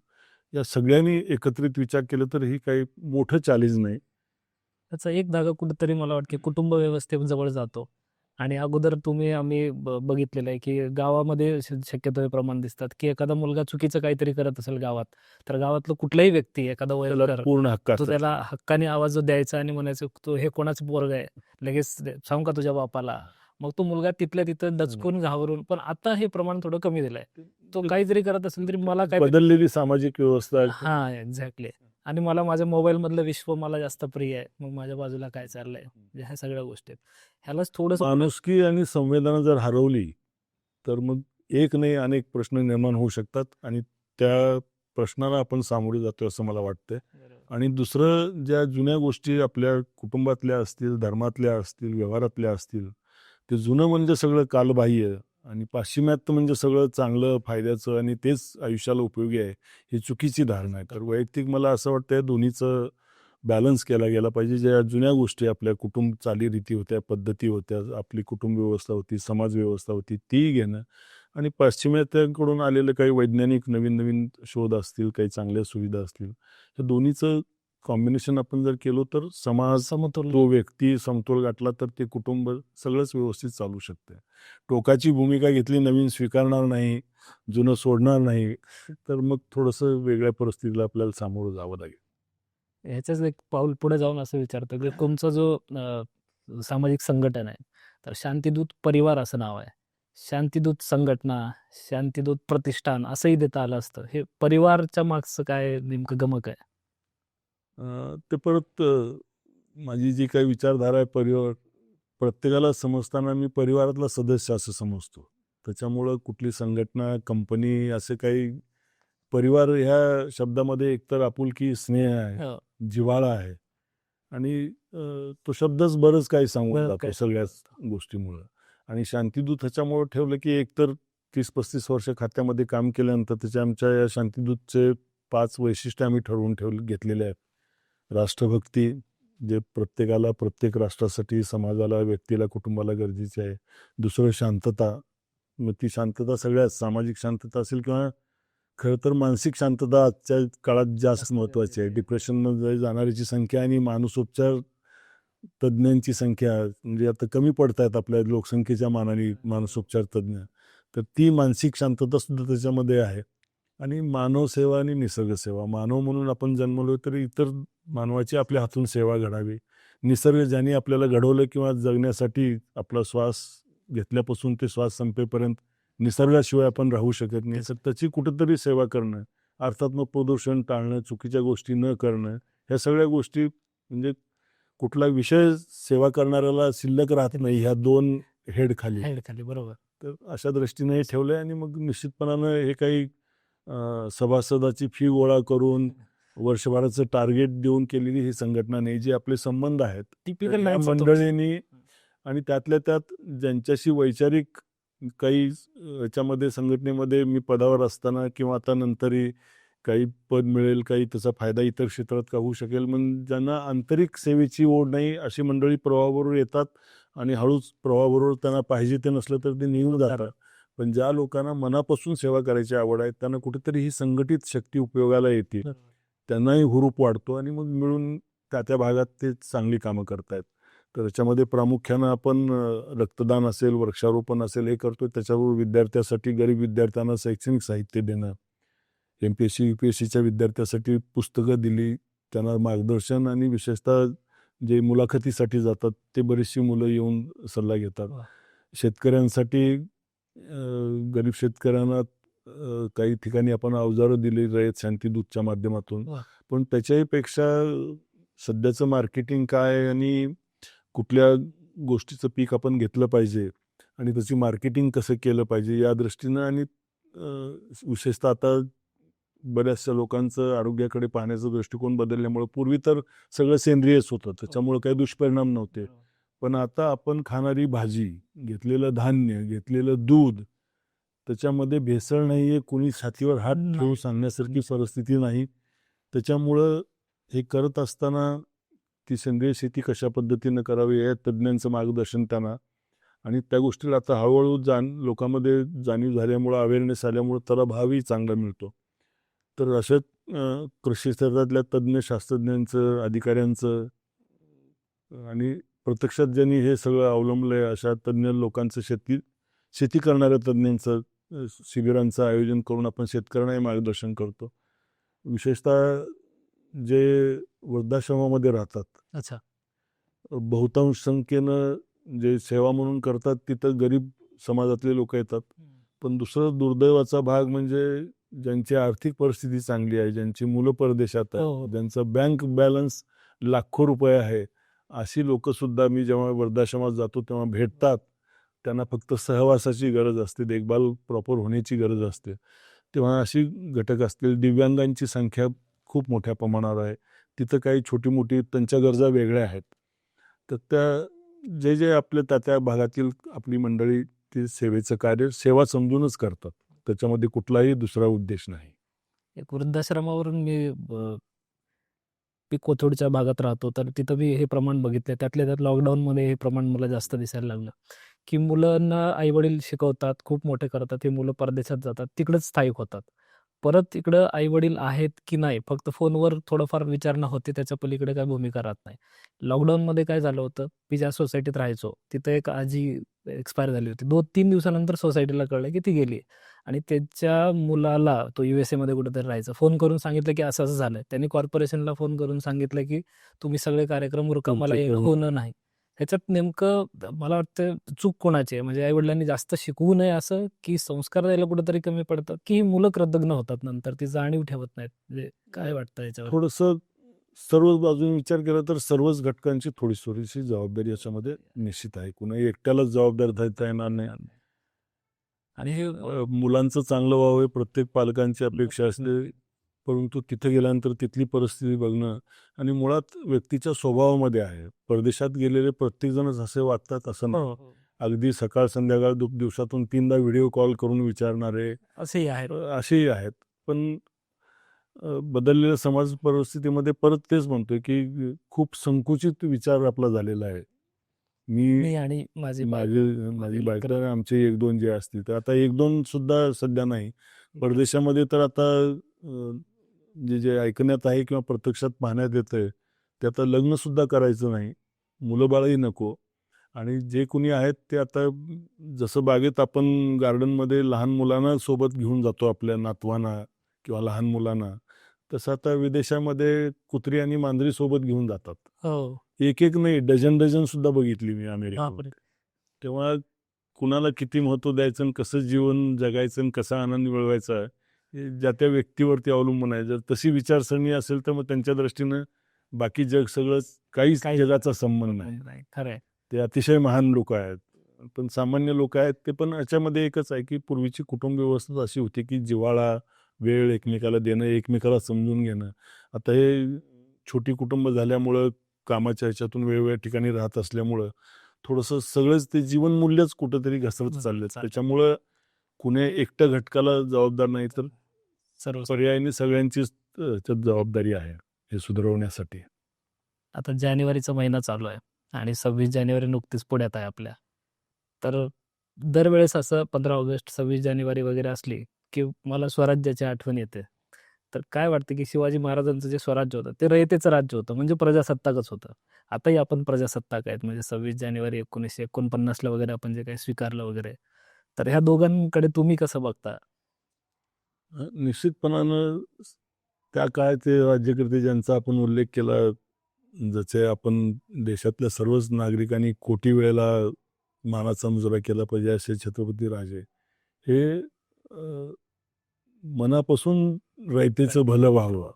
या सगळ्यांनी एकत्रित विचार केला तर ही काही मोठं चॅलेंज नाही. त्याचा एक धागा कुठेतरी मला वाटतं कुटुंब व्यवस्थेजवळ जातो. आणि अगोदर आम्ही बघितलेलं आहे की गावामध्ये शक्यतो हे प्रमाण दिसतात की एखादा मुलगा चुकीचं काहीतरी करत असेल गावात, तर गावातलं कुठलाही व्यक्ती एखादा वयस्कर पूर्ण हक्क तो त्याला हक्काने आवाज द्यायचा आणि म्हणायचं तो हे कोणाचं पोरग आहे, लगेच सांगू का तुझ्या बापाला. मग तो मुलगा तिथल्या तिथं दचकून घाबरून. पण आता हे प्रमाण थोडं कमी दिलंय. तो काहीतरी करत असेल तरी मला काय बदललेली सामाजिक व्यवस्था. हा एक्झॅक्टली. आणि मला माझ्या मोबाईल मधलं विश्व मला जास्त प्रिय आहे. मग माझ्या बाजूला काय चाललंय, ह्या सगळ्या गोष्टी ह्यालाच थोडंसं माणुसकी आणि संवेदना जर हरवली तर मग एक नाही अनेक प्रश्न निर्माण होऊ शकतात आणि त्या प्रश्नाला आपण सामोरे जातो असं मला वाटतंय. आणि दुसरं, ज्या जुन्या गोष्टी आपल्या कुटुंबातल्या असतील, धर्मातल्या असतील, व्यवहारातल्या असतील, ते जुनं म्हणजे सगळं कालबाह्य आणि पाश्चिमात्य म्हणजे सगळं चांगलं फायद्याचं आणि तेच आयुष्याला उपयोगी आहे, ही चुकीची धारणा आहे. तर वैयक्तिक मला असं वाटतं दोन्हीचं बॅलन्स केला गेला पाहिजे. ज्या जुन्या गोष्टी आपल्या कुटुंब चालीरीती होत्या, पद्धती होत्या, आपली कुटुंब व्यवस्था होती, समाज व्यवस्था होती, ती घेणं आणि पाश्चिमात्यांकडून आलेले काही वैज्ञानिक नवीन नवीन शोध असतील, काही चांगल्या सुविधा असतील, तर दोन्हीचं कॉम्बिनेशन आपण जर केलं तर समाज समतोल, तो व्यक्ती समतोल गाठला तर ते कुटुंब सगळंच व्यवस्थित चालू शकते. टोकाची भूमिका घेतली, नवीन स्वीकारणार नाही, जुनं सोडणार नाही, तर मग थोडंसं वेगळ्या परिस्थितीला आपल्याला सामोरं जावं लागेल. ह्याच्याच एक पाऊल पुढे जाऊन असं विचारतो की तुमचा जो सामाजिक संघटन आहे, तर शांतिदूत परिवार असं नाव आहे. शांतिदूत संघटना, शांतिदूत प्रतिष्ठान असंही देता आलं असतं. हे परिवारच्या मागचं काय नेमकं गमक आहे? ते परत माझी जी काही विचारधारा आहे, परिवार प्रत्येकाला समजताना मी परिवारातला सदस्य असं समजतो. त्याच्यामुळं कुठली संघटना, कंपनी असे काही, परिवार ह्या शब्दामध्ये एकतर आपुलकी, स्नेह आहे, जिव्हाळा आहे आणि तो शब्दच बरंच काही सांगून जातो सगळ्याच गोष्टीमुळं. आणि शांतिदूत ह्याच्यामुळं ठेवलं की एकतर 30-35 वर्ष खात्यामध्ये काम केल्यानंतर त्याच्या आमच्या या शांतिदूतचे 5 वैशिष्ट्य आम्ही ठरवून घेतलेले आहेत. राष्ट्रभक्ती, जे प्रत्येकाला, प्रत्येक राष्ट्रासाठी, समाजाला, व्यक्तीला, कुटुंबाला गरजेचे आहे. दुसरं शांतता. मग ती शांतता सगळ्यात सामाजिक शांतता असेल किंवा खरं तर मानसिक शांतता आजच्या काळात जास्त महत्त्वाची आहे. डिप्रेशनमध्ये जाणाऱ्याची संख्या आणि मानसोपचार तज्ज्ञांची संख्या म्हणजे आता कमी पडत आहेत आपल्या लोकसंख्येच्या मानाने मानसोपचार तज्ज्ञ. तर ती मानसिक शांतता सुद्धा त्याच्यामध्ये आहे. आणि मानव सेवा आणि निसर्ग सेवा. मानव म्हणून आपण जन्मलो तरी इतर मानवाची आपल्या हातून सेवा घडावी. निसर्ग ज्याने आपल्याला घडवलं किंवा जगण्यासाठी आपला श्वास घेतल्यापासून ते श्वास संपेपर्यंत निसर्गाशिवाय आपण राहू शकत नाही. तर त्याची कुठेतरी सेवा करणं, अर्थात मग प्रदूषण टाळणं, चुकीच्या गोष्टी न करणं, ह्या सगळ्या गोष्टी म्हणजे कुठला विषय सेवा करणाऱ्याला शिल्लक राहत नाही ह्या दोन हेड खाली. बरोबर. तर अशा दृष्टीने हे ठेवलंय आणि मग निश्चितपणानं हे काही सभासदाची फी गोळा करून वर्षभराचं टार्गेट देऊन केलेली ही संघटना नाही. जी आपले संबंध आहेत टिपिकल त्या मंडळींनी आणि त्यातल्या त्यात ज्यांच्याशी वैचारिक काही याच्यामध्ये संघटनेमध्ये मी पदावर असताना किंवा आता नंतरही काही पद मिळेल, काही त्याचा फायदा इतर क्षेत्रात का होऊ शकेल, मग ज्यांना आंतरिक सेवेची ओढ नाही अशी मंडळी प्रवाहाबरोबर येतात आणि हळूच प्रवाहाबरोबर त्यांना पाहिजे ते नसलं तर ते निघून जातात. पण ज्या लोकांना मनापासून सेवा करायची आवड आहे त्यांना कुठेतरी ही संघटित शक्ती उपयोगाला येते. त्यांनाही हुरूप वाढतो आणि मग मिळून त्या भागात ते चांगली कामं करतायत. तर त्याच्यामध्ये प्रामुख्यानं आपण रक्तदान असेल, वृक्षारोपण असेल हे करतोय. त्याच्याबरोबर विद्यार्थ्यासाठी, गरीब विद्यार्थ्यांना शैक्षणिक साहित्य देणं, MPSC UPSCच्या विद्यार्थ्यासाठी पुस्तकं दिली, त्यांना मार्गदर्शन आणि विशेषतः जे मुलाखतीसाठी जातात ते बरीचशी मुलं येऊन सल्ला घेतात. शेतकऱ्यांसाठी गरीब शेतकऱ्यांना काही ठिकाणी आपण अवजारं दिली रयत शांती दूतच्या माध्यमातून. पण त्याच्याही पेक्षा सध्याचं मार्केटिंग काय आणि कुठल्या गोष्टीचं पीक आपण घेतलं पाहिजे आणि त्याची मार्केटिंग कसं केलं पाहिजे या दृष्टीनं आणि विशेषतः आता बऱ्याचशा लोकांचं आरोग्याकडे पाहण्याचा दृष्टिकोन बदलल्यामुळे पूर्वी तर सगळं सेंद्रियच होतं, त्याच्यामुळे काही दुष्परिणाम नव्हते. पण आता आपण खाणारी भाजी, घेतलेलं धान्य, घेतलेलं दूध, त्याच्यामध्ये भेसळ नाही आहे, कुणी छातीवर हात ठेवून सांगण्यासारखी परिस्थिती नाही. त्याच्यामुळं हे करत असताना ती सेंद्रिय शेती कशा पद्धतीनं करावी या तज्ज्ञांचं मार्गदर्शन त्यांना आणि त्या गोष्टीला आता हळूहळू लोकांमध्ये जाणीव झाल्यामुळं, अवेअरनेस आल्यामुळं त्याला भावही चांगला मिळतो. तर अशाच कृषी क्षेत्रातल्या तज्ज्ञ शास्त्रज्ञांचं, अधिकाऱ्यांचं आणि प्रत्यक्षात ज्यांनी हे सगळं अवलंबलं आहे अशा तज्ज्ञ लोकांचं शेती करणाऱ्या तज्ज्ञांचं शिबिरांचं आयोजन करून आपण शेतकऱ्यांनाही मार्गदर्शन करतो. विशेषतः जे वृद्धाश्रमामध्ये राहतात, अच्छा, बहुतांश संख्येनं जे सेवा म्हणून करतात तिथं गरीब समाजातले लोक येतात. पण दुसरं दुर्दैवाचा भाग म्हणजे ज्यांची आर्थिक परिस्थिती चांगली आहे, ज्यांची मुलं परदेशात आहेत, ज्यांचा बँक बॅलन्स लाखो रुपये आहे, अशी लोक सुद्धा मी जेव्हा वृद्धाश्रमात जातो तेव्हा भेटतात. त्यांना फक्त सहवासाची गरज असते, देखभाल प्रॉपर होण्याची गरज असते. तेव्हा अशी घटक असतील. दिव्यांगांची संख्या खूप मोठ्या प्रमाणावर आहे. तिथं काही छोटी मोठी त्यांच्या गरजा वेगळ्या आहेत. तर त्या जे आपल्या त्या भागातील आपली मंडळी ते सेवेचं कार्य सेवा समजूनच करतात. त्याच्यामध्ये कुठलाही दुसरा उद्देश नाही. एक वृद्धाश्रमावरून मी कोथरूडच्या भागात राहतो, तर तिथं मी हे प्रमाण बघितलं. त्यातल्या त्यात लॉकडाऊनमध्ये हे प्रमाण मला जास्त दिसायला लागलं, की मुलांना आईवडील शिकवतात, खूप मोठे करतात, हे मुलं परदेशात जातात, तिकडंच स्थायिक होतात. परत इकडं आईवडील आहेत की नाही फक्त फोनवर थोडंफार विचारणा होते, त्याच्या पलीकडे काय भूमिका राहत नाही. लॉकडाऊनमध्ये काय झालं होतं, मी ज्या सोसायटीत राहायचो तिथं एक आजी एक्सपायर झाली होती. 2-3 दिवसानंतर सोसायटीला कळलं की ती गेली आणि त्याच्या मुलाला, तो USA मध्ये कुठेतरी राहायचा, फोन करून सांगितलं की असं असं झालंय. त्यांनी कॉर्पोरेशनला फोन करून सांगितलं की तुम्ही सगळे कार्यक्रम उरका, मला होणं नाही. ह्याच्यात नेमकं मला वाटतं चूक कोणाची आहे? म्हणजे आईवडिलांनी जास्त शिकवू नये असं, की संस्कार द्यायला कुठेतरी कमी पडतात, की ही मुलं कृतज्ञ होतात नंतर, ती जाणीव ठेवत नाहीत? म्हणजे काय वाटतं याच्यावर? थोडंसं सर्वच बाजूने विचार केला तर सर्वच घटकांची थोडीशी जबाबदारी याच्यामध्ये निश्चित आहे. कुणाही एकट्यालाच जबाबदार धरता येणार नाही. आणि हे मुलांचं चांगलं व्हावं हे प्रत्येक पालकांची अपेक्षा असते. परंतु तिथे गेल्यानंतर तिथली परिस्थिती बघणं आणि मुळात व्यक्तीच्या स्वभावामध्ये आहे. परदेशात गेलेले प्रत्येकजणच असे वागतात असं नाही. अगदी सकाळ संध्याकाळ दिवसातून 3दा व्हिडिओ कॉल करून विचारणारे असेही आहेत. असेही आहेत. पण बदललेल्या समाज परिस्थितीमध्ये परत तेच म्हणतोय की खूप संकुचित विचार आपला झालेला आहे. मी आणि माझी माझी माझी बायको आणि आमचे 1-2 जे असतील, तर आता 1-2 सुद्धा सध्या नाही. परदेशामध्ये तर आता जे ऐकण्यात आहे किंवा प्रत्यक्षात पाहण्यात येतंय, ते आता लग्न सुद्धा करायचं नाही. मुलं-बाळही नको. आणि जे कुणी आहेत ते आता जसं बागेत आपण गार्डनमध्ये लहान मुलांना सोबत घेऊन जातो आपल्या नातवांना किंवा लहान मुलांना, तसं आता विदेशामध्ये कुत्री आणि मांजरी सोबत घेऊन जातात. हो. एक नाही, डझन सुद्धा बघितली मी अमेरिकेमध्ये. बापरे! तेव्हा कुणाला किती महत्त्व द्यायचं आणि कसं जीवन जगायचं आणि कसा आनंद मिळवायचा, हे ज्या त्या व्यक्तीवरती अवलंबून आहे. जर तशी विचारसरणी असेल तर मग त्यांच्या दृष्टीनं बाकी जग सगळंच काहीच काही जगाचा संबंध नाही. नाही. खरं आहे. ते अतिशय महान लोक आहेत. पण सामान्य लोक आहेत ते पण याच्यामध्ये एकच आहे, की पूर्वीची कुटुंब व्यवस्थाच अशी होती, की जिव्हाळा, वेळ एकमेकाला देणं, एकमेकाला समजून घेणं. आता हे छोटी कुटुंब झाल्यामुळं, कामाच्या ह्याच्यातून वेगवेगळ्या ठिकाणी राहत असल्यामुळं, थोडंसं सगळंच ते जीवनमूल्यच कुठेतरी घसरत चाललेत. त्याच्यामुळं कुणी एकट्या घटकाला जबाबदार नाही, तर सर्व पर्यायाने सगळ्यांचीच त्याच्यात जबाबदारी आहे, हे सुधारवण्यासाठी. आता जानेवारीचा महिना चालू आहे आणि 26 जानेवारी नुकतीच पुण्यात आहे आपल्या. तर दरवेळेस असं 15 ऑगस्ट, 26 जानेवारी वगैरे असली, की मला स्वराज्याची आठवण येते. तर काय वाटतं, की शिवाजी महाराजांचं जे स्वराज्य होतं, ते रयतेचं राज्य होतं, म्हणजे प्रजासत्ताकच होतं. आताही आपण प्रजासत्ताक आहेत, म्हणजे 26 जानेवारी 1949ला वगैरे आपण जे काही स्वीकारलं वगैरे. तर ह्या दोघांकडे तुम्ही कसं बघता? निश्चितपणानं त्या काळाचे राज्यकर्ते ज्यांचा आपण उल्लेख केला, जसे आपण देशातल्या सर्वच नागरिकांनी कोटी वेळेला मानाचा मुजरा केला पाहिजे असे छत्रपती राजे हे मनापासून रयतेचं भलं व्हावं.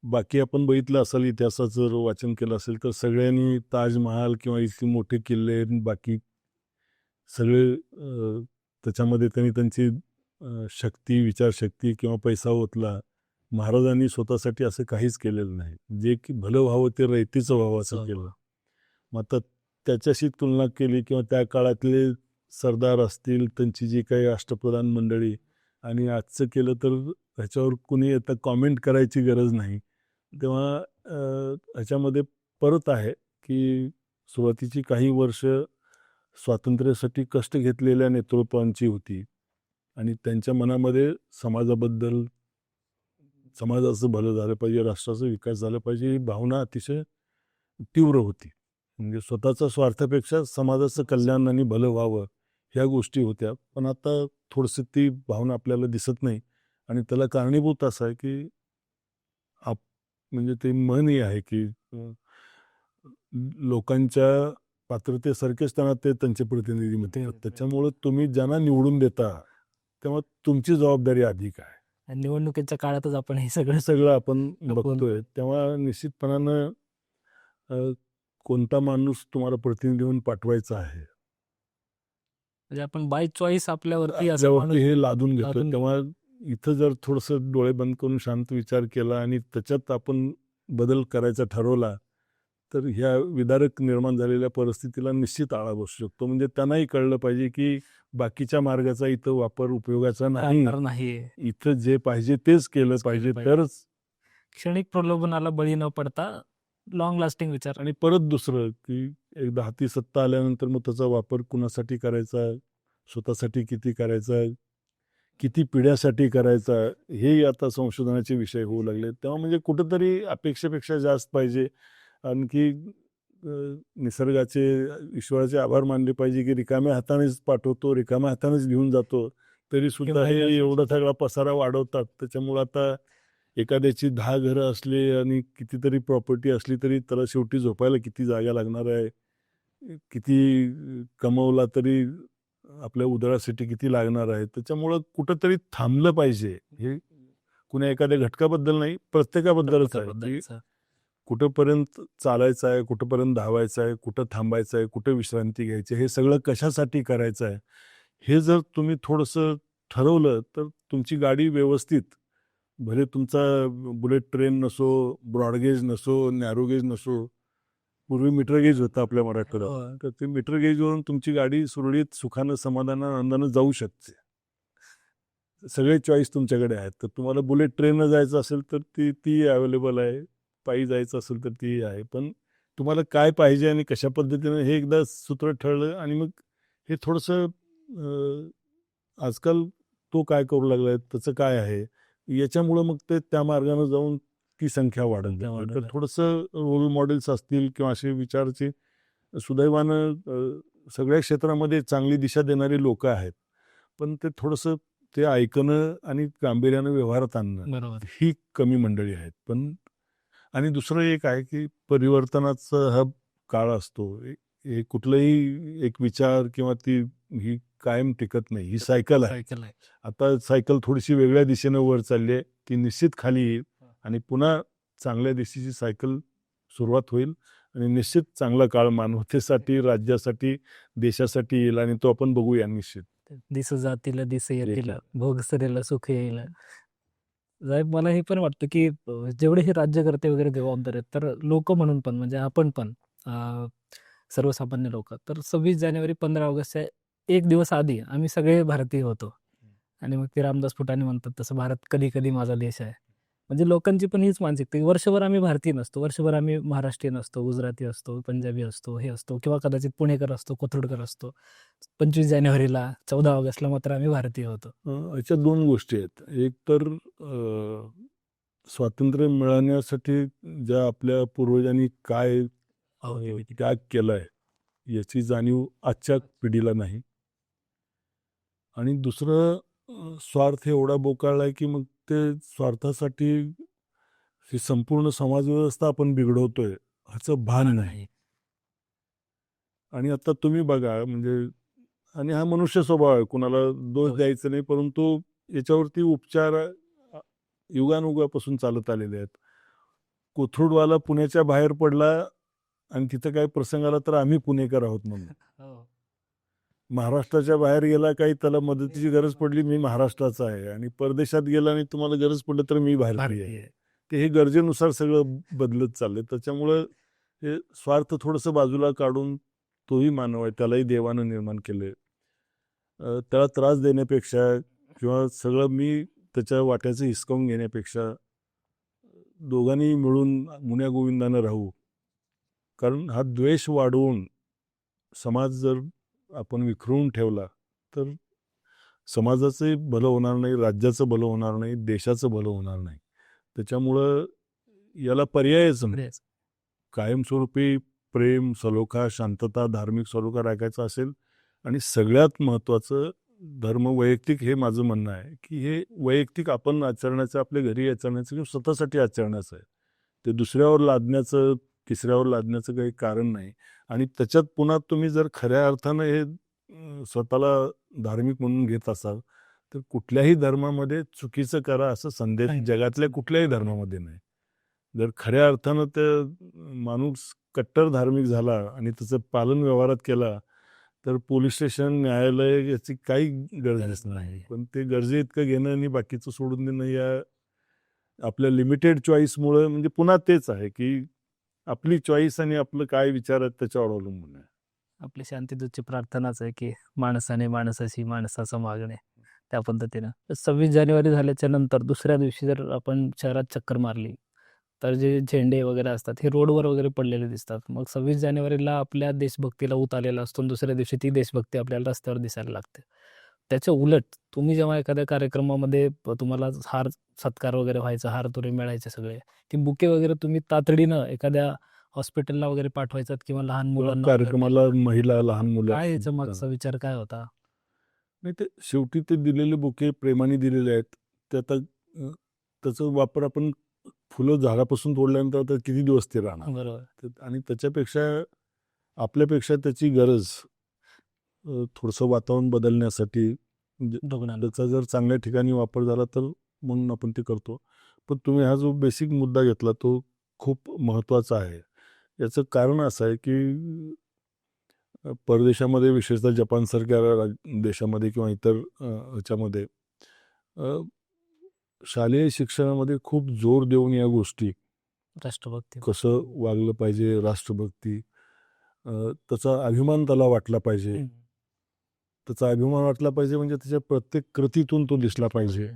बाकी आपण बघितलं असेल, इतिहासाचं जर वाचन केलं असेल, तर सगळ्यांनी ताजमहाल किंवा इतके मोठे किल्ले बाकी सगळे त्याच्यामध्ये त्यांनी त्यांची शक्ती, विचारशक्ती किंवा पैसा ओतला. महाराजांनी स्वतःसाठी असं काहीच केलेलं नाही. जे की भलं व्हावं ते रयतेचं व्हावं असं केलं. मग आता त्याच्याशी तुलना केली किंवा त्या काळातले सरदार असतील, त्यांची जी काही अष्टप्रधान मंडळी आणि आजचं केलं तर ह्याच्यावर कुणी आता कॉमेंट करायची गरज नाही. तेव्हा ह्याच्यामध्ये परत आहे, की सुरुवातीची काही वर्ष स्वातंत्र्यासाठी कष्ट घेतलेल्या नेतृत्वांची होती आणि त्यांच्या मनामध्ये समाजाबद्दल, समाजाचं भलं झालं पाहिजे, राष्ट्राचा विकास झाला पाहिजे ही भावना अतिशय तीव्र होती. म्हणजे स्वतःच्या स्वार्थापेक्षा समाजाचं कल्याण आणि भलं व्हावं ह्या गोष्टी होत्या. पण आता थोडंसं ती भावना आपल्याला दिसत नाही आणि त्याला कारणीभूत असं आहे, की म्हणजे ते म्हणही आहे, की लोकांच्या पात्रतेसारखेच त्यांना ते त्यांचे प्रतिनिधी म्हणतात. त्याच्यामुळं तुम्ही ज्यांना निवडून देता, तेव्हा तुमची जबाबदारी अधिक आहे. आणि निवडणुकीच्या काळातच आपण हे हे सगळं सगळं आपण बघतोय. तेव्हा निश्चितपणानं कोणता माणूस तुम्हाला प्रतिनिधी म्हणून पाठवायचा आहे, म्हणजे आपण बाय चॉईस आपल्यावरती असं आपल्यावरती हे लादून घेतोय. लादून तेव्हा इथं जर थोडंसं डोळे बंद करून शांत विचार केला आणि त्याच्यात आपण बदल करायचा ठरवला, तर ह्या विदारक निर्माण झालेल्या परिस्थितीला निश्चित आळा बसू शकतो. म्हणजे त्यांनाही कळलं पाहिजे, की बाकीच्या मार्गाचा इथं वापर उपयोगाचा नाही. नाहीये. इथं जे पाहिजे तेच केलं पाहिजे, तरच. क्षणिक प्रलोभनाला बळी न पडता लॉंग लास्टिंग विचार. आणि परत दुसरं, की एकदा हाती सत्ता आल्यानंतर मग त्याचा वापर कुणासाठी करायचा, स्वतःसाठी किती करायचा, किती पिढ्यासाठी करायचा, हेही आता संशोधनाचे विषय होऊ लागले. तेव्हा म्हणजे कुठंतरी अपेक्षेपेक्षा जास्त पाहिजे. आणखी निसर्गाचे, ईश्वराचे आभार मानले पाहिजे, की रिकाम्या हातानेच पाठवतो, रिकाम्या हातानेच घेऊन जातो. तरी सुद्धा हे एवढा सगळा पसारा वाढवतात. त्याच्यामुळं आता एखाद्याची 10 घरं असली आणि कितीतरी प्रॉपर्टी असली तरी त्याला शेवटी झोपायला किती जागा लागणार आहे, किती कमवला तरी आपल्या उदरासाठी किती लागणार आहे. त्याच्यामुळं कुठंतरी थांबलं पाहिजे. हे कुण्या एखाद्या घटकाबद्दल नाही, प्रत्येकाबद्दलच आहे, की कुठंपर्यंत चालायचं आहे, कुठंपर्यंत धावायचं आहे, कुठं थांबायचं आहे, कुठं विश्रांती घ्यायची आहे, हे सगळं कशासाठी करायचं आहे, हे जर तुम्ही थोडंसं ठरवलं तर तुमची गाडी व्यवस्थित, भले तुमचा बुलेट ट्रेन नसो, ब्रॉडगेज नसो, नॅरोगेज नसो, पूर्वी मीटर गेज होतं आपल्या मराठवाड्यात, तर ते मीटर गेजवरून तुमची गाडी सुरळीत सुखानं, समाधानानं, आनंदानं जाऊ शकते. सगळे चॉईस तुमच्याकडे आहेत. तर तुम्हाला बुलेट ट्रेननं जायचं असेल तर ती अवेलेबल आहे. पायी जायचं असेल तर ती आहे. पण तुम्हाला काय पाहिजे आणि कशा पद्धतीनं हे एकदा सूत्र ठरलं आणि मग हे थोडंसं आजकाल तो काय करू लागलाय, त्याचं काय आहे, याच्यामुळं मग ते त्या मार्गानं जाऊन ती संख्या वाढत संख्या जाते. वाढत तर आहे. थोडंसं रोल मॉडेल्स असतील किंवा असे विचारचे सुदैवानं सगळ्या क्षेत्रामध्ये चांगली दिशा देणारी लोकं आहेत. पण ते थोडंसं ते ऐकणं आणि गांभीर्यानं व्यवहारात आणणं बरोबर. ही कमी मंडळी आहेत. पण आणि दुसरं एक आहे की परिवर्तनाचा हा काळ असतो. हे कुठलाही एक विचार किंवा ही कायम टिकत नाही. ही सायकल आहे. सायकल आहे. आता सायकल थोडीशी वेगळ्या दिशेनं वर चालली आहे. ती निश्चित खाली येईल आणि पुन्हा चांगल्या दिशेची सायकल सुरुवात होईल आणि निश्चित चांगला काळ मानवतेसाठी, राज्यासाठी, देशासाठी येईल आणि तो आपण बघूया निश्चित. दिस जातील दिस येतील, येतील. भोग सरेल सुख येईल. साहेब मला हे पण वाटतं की जेवढे हे राज्यकर्ते वगैरे जबाबदार आहेत तर लोक म्हणून पण म्हणजे आपण पण सर्वसामान्य लोक तर 26 जानेवारी 15 ऑगस्टच्या एक दिवस आधी आम्ही सगळे भारतीय होतो आणि मग ते रामदास फुटाणे म्हणतात तसं भारत कधी कधी माझा देश आहे. म्हणजे लोकांची पण हीच मानसिकता की वर्षभर आम्ही भारतीय नसतो, वर्षभर आम्ही महाराष्ट्रीयन असतो, गुजराती असतो, पंजाबी असतो, हे असतो किंवा कदाचित पुणेकर असतो, कोथरूडकर असतो. 25 जानेवारीला 14 ऑगस्टला मात्र आम्ही भारतीय होतो. याच्यात दोन गोष्टी आहेत. एक तर स्वातंत्र्य मिळवण्यासाठी ज्या आपल्या पूर्वजांनी काय त्याग केलाय याची जाणीव आजच्या पिढीला नाही. आणि दुसरं स्वार्थ एवढा बोकाळलाय की मग ते स्वार्थासाठी ही संपूर्ण समाजव्यवस्था आपण बिघडवतोय ह्याचं भान नाही. आणि आता तुम्ही बघा म्हणजे आणि हा मनुष्य स्वभाव आहे, कुणाला दोष द्यायचा नाही, परंतु याच्यावरती उपचार युगानुगापासून चालत आलेले आहेत. कोथरूडवाला पुण्याच्या बाहेर पडला आणि तिथं काही प्रसंग आला तर आम्ही पुणेकर आहोत म्हणून. महाराष्ट्राच्या बाहेर गेला, काही त्याला मदतीची गरज पडली, मी महाराष्ट्राचा आहे. आणि परदेशात गेला आणि तुम्हाला गरज पडलं तर मी भारतीय आहे. ते हे गरजेनुसार सगळं बदलत चाललंय. त्याच्यामुळं हे स्वार्थ थोडंसं बाजूला काढून तोही मानव आहे, त्यालाही देवानं निर्माण केलंय. त्याला त्रास देण्यापेक्षा किंवा सगळं मी त्याच्या वाट्याचं हिसकावून घेण्यापेक्षा दोघांनी मिळून मुन्या गोविंदानं राहू. कारण हा द्वेष वाढवून समाज जर आपण विखरून ठेवला तर समाजाचं भलं होणार नाही, राज्याचं भलं होणार नाही, देशाचं भलं होणार नाही. त्याच्यामुळं याला पर्यायच नाही. कायमस्वरूपी प्रेम, सलोखा, शांतता, धार्मिक सलोखा राखायचा असेल आणि सगळ्यात महत्त्वाचं धर्म वैयक्तिक, हे माझं म्हणणं आहे की हे वैयक्तिक आपण आचरण्याचं, आपल्या घरी आचरण्याचं किंवा स्वतःसाठी आचरण्याचं आहे. ते दुसऱ्यावर लादण्याचं, तिसऱ्यावर लादण्याचं काही कारण नाही. आणि त्याच्यात पुन्हा तुम्ही जर खऱ्या अर्थानं हे स्वतःला धार्मिक म्हणून घेत असाल तर कुठल्याही धर्मामध्ये चुकीचं करा असं संदेश जगातल्या कुठल्याही धर्मामध्ये नाही. जर खऱ्या अर्थानं ते माणूस कट्टर धार्मिक झाला आणि त्याचं पालन व्यवहारात केला तर पोलीस स्टेशन, न्यायालय याची काही गरज नाही. पण ते गरजे इतकं घेणं आणि बाकीचं सोडून देणं या आपल्या लिमिटेड चॉईसमुळं म्हणजे पुन्हा तेच आहे की आपली चॉईस आणि आपलं काय विचार आहेत त्याच्यावर अवलंबून आहे. आपली शांतीदूतची प्रार्थनाच आहे की माणसाने माणसाशी, माणसाचं मागणे, त्या पद्धतीनं. 26 जानेवारी झाल्याच्या नंतर दुसऱ्या दिवशी जर आपण शहरात चक्कर मारली तर जे झेंडे वगैरे असतात हे रोडवर वगैरे पडलेले दिसतात. मग 26 जानेवारीला आपल्या देशभक्तीला ऊत आलेला असतो आणि दुसऱ्या दिवशी ती देशभक्ती आपल्याला रस्त्यावर दिसायला लागते. त्याच्या उलट तुम्ही जेव्हा एखाद्या कार्यक्रमामध्ये तुम्हाला हार सत्कार वगैरे व्हायचा, हार तुरे मिळायचे सगळे, ती बुके वगैरे तुम्ही तातडीनं एखाद्या हॉस्पिटलला वगैरे पाठवायचात किंवा लहान मुलांना कार्यक्रमाला महिला, लहान मुलं. काय याचा मागचा विचार काय होता? नाही, ते शेवटी ते दिलेले बुके प्रेमाने दिलेले आहेत. ते आता त्याचा वापर आपण फुलं झाडापासून तोडल्यानंतर आता किती दिवस ते राहणार. बरोबर. आणि त्याच्यापेक्षा आपल्यापेक्षा त्याची गरज थोडंसं वातावरण बदलण्यासाठी त्याचा जर चांगल्या ठिकाणी वापर झाला तर म्हणून आपण ते करतो. पण तुम्ही हा जो बेसिक मुद्दा घेतला तो खूप महत्त्वाचा आहे. याचं कारण असं आहे की परदेशामध्ये, विशेषतः जपानसारख्या देशामध्ये किंवा इतर ह्याच्यामध्ये शालेय शिक्षणामध्ये खूप जोर देऊन या गोष्टी, राष्ट्रभक्ती, कसं वागलं पाहिजे, राष्ट्रभक्ती, त्याचा अभिमान त्याला वाटला पाहिजे. त्याचा अभिमान वाटला पाहिजे, म्हणजे त्याच्या प्रत्येक कृतीतून तो दिसला पाहिजे.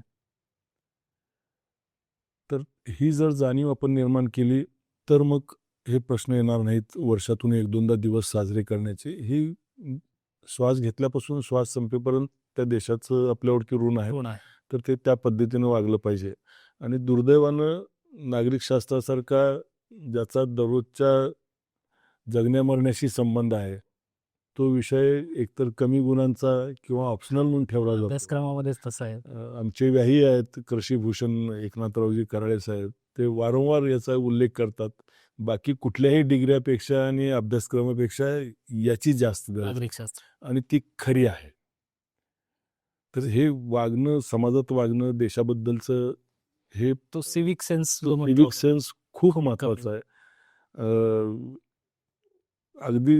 तर ही जर जाणीव आपण निर्माण केली तर मग हे प्रश्न येणार नाहीत वर्षातून 1-2दा दिवस साजरे करण्याचे. ही श्वास घेतल्यापासून श्वास संपेपर्यंत त्या देशाचं आपल्यावरती ऋण आहे. ऋण आहे. तर ते त्या पद्धतीनं वागलं पाहिजे. आणि दुर्दैवानं नागरिक शास्त्रासारखा ज्याचा दररोजच्या जगण्या मरण्याशी संबंध आहे, तो विषय एकतर कमी गुणांचा किंवा ऑप्शनल म्हणून ठेवला जातो. अभ्यासक्रमामध्येच तसं आहे. आमचे व्याही आहेत कृषीभूषण एकनाथरावजी कराळे साहेब, ते वारंवार याचा उल्लेख करतात. बाकी कुठल्याही डिग्र्यापेक्षा आणि अभ्यासक्रमापेक्षा याची जास्त गरज आहे. नागरिकशास्त्र आणि ती खरी आहे. तर हे वागणं, समाजात वागणं, देशाबद्दलचं हे तो सिविक सेन्स जो म्हणतो सिव्हिक आपण. सेन्स खूप महत्वाचा आहे. अगदी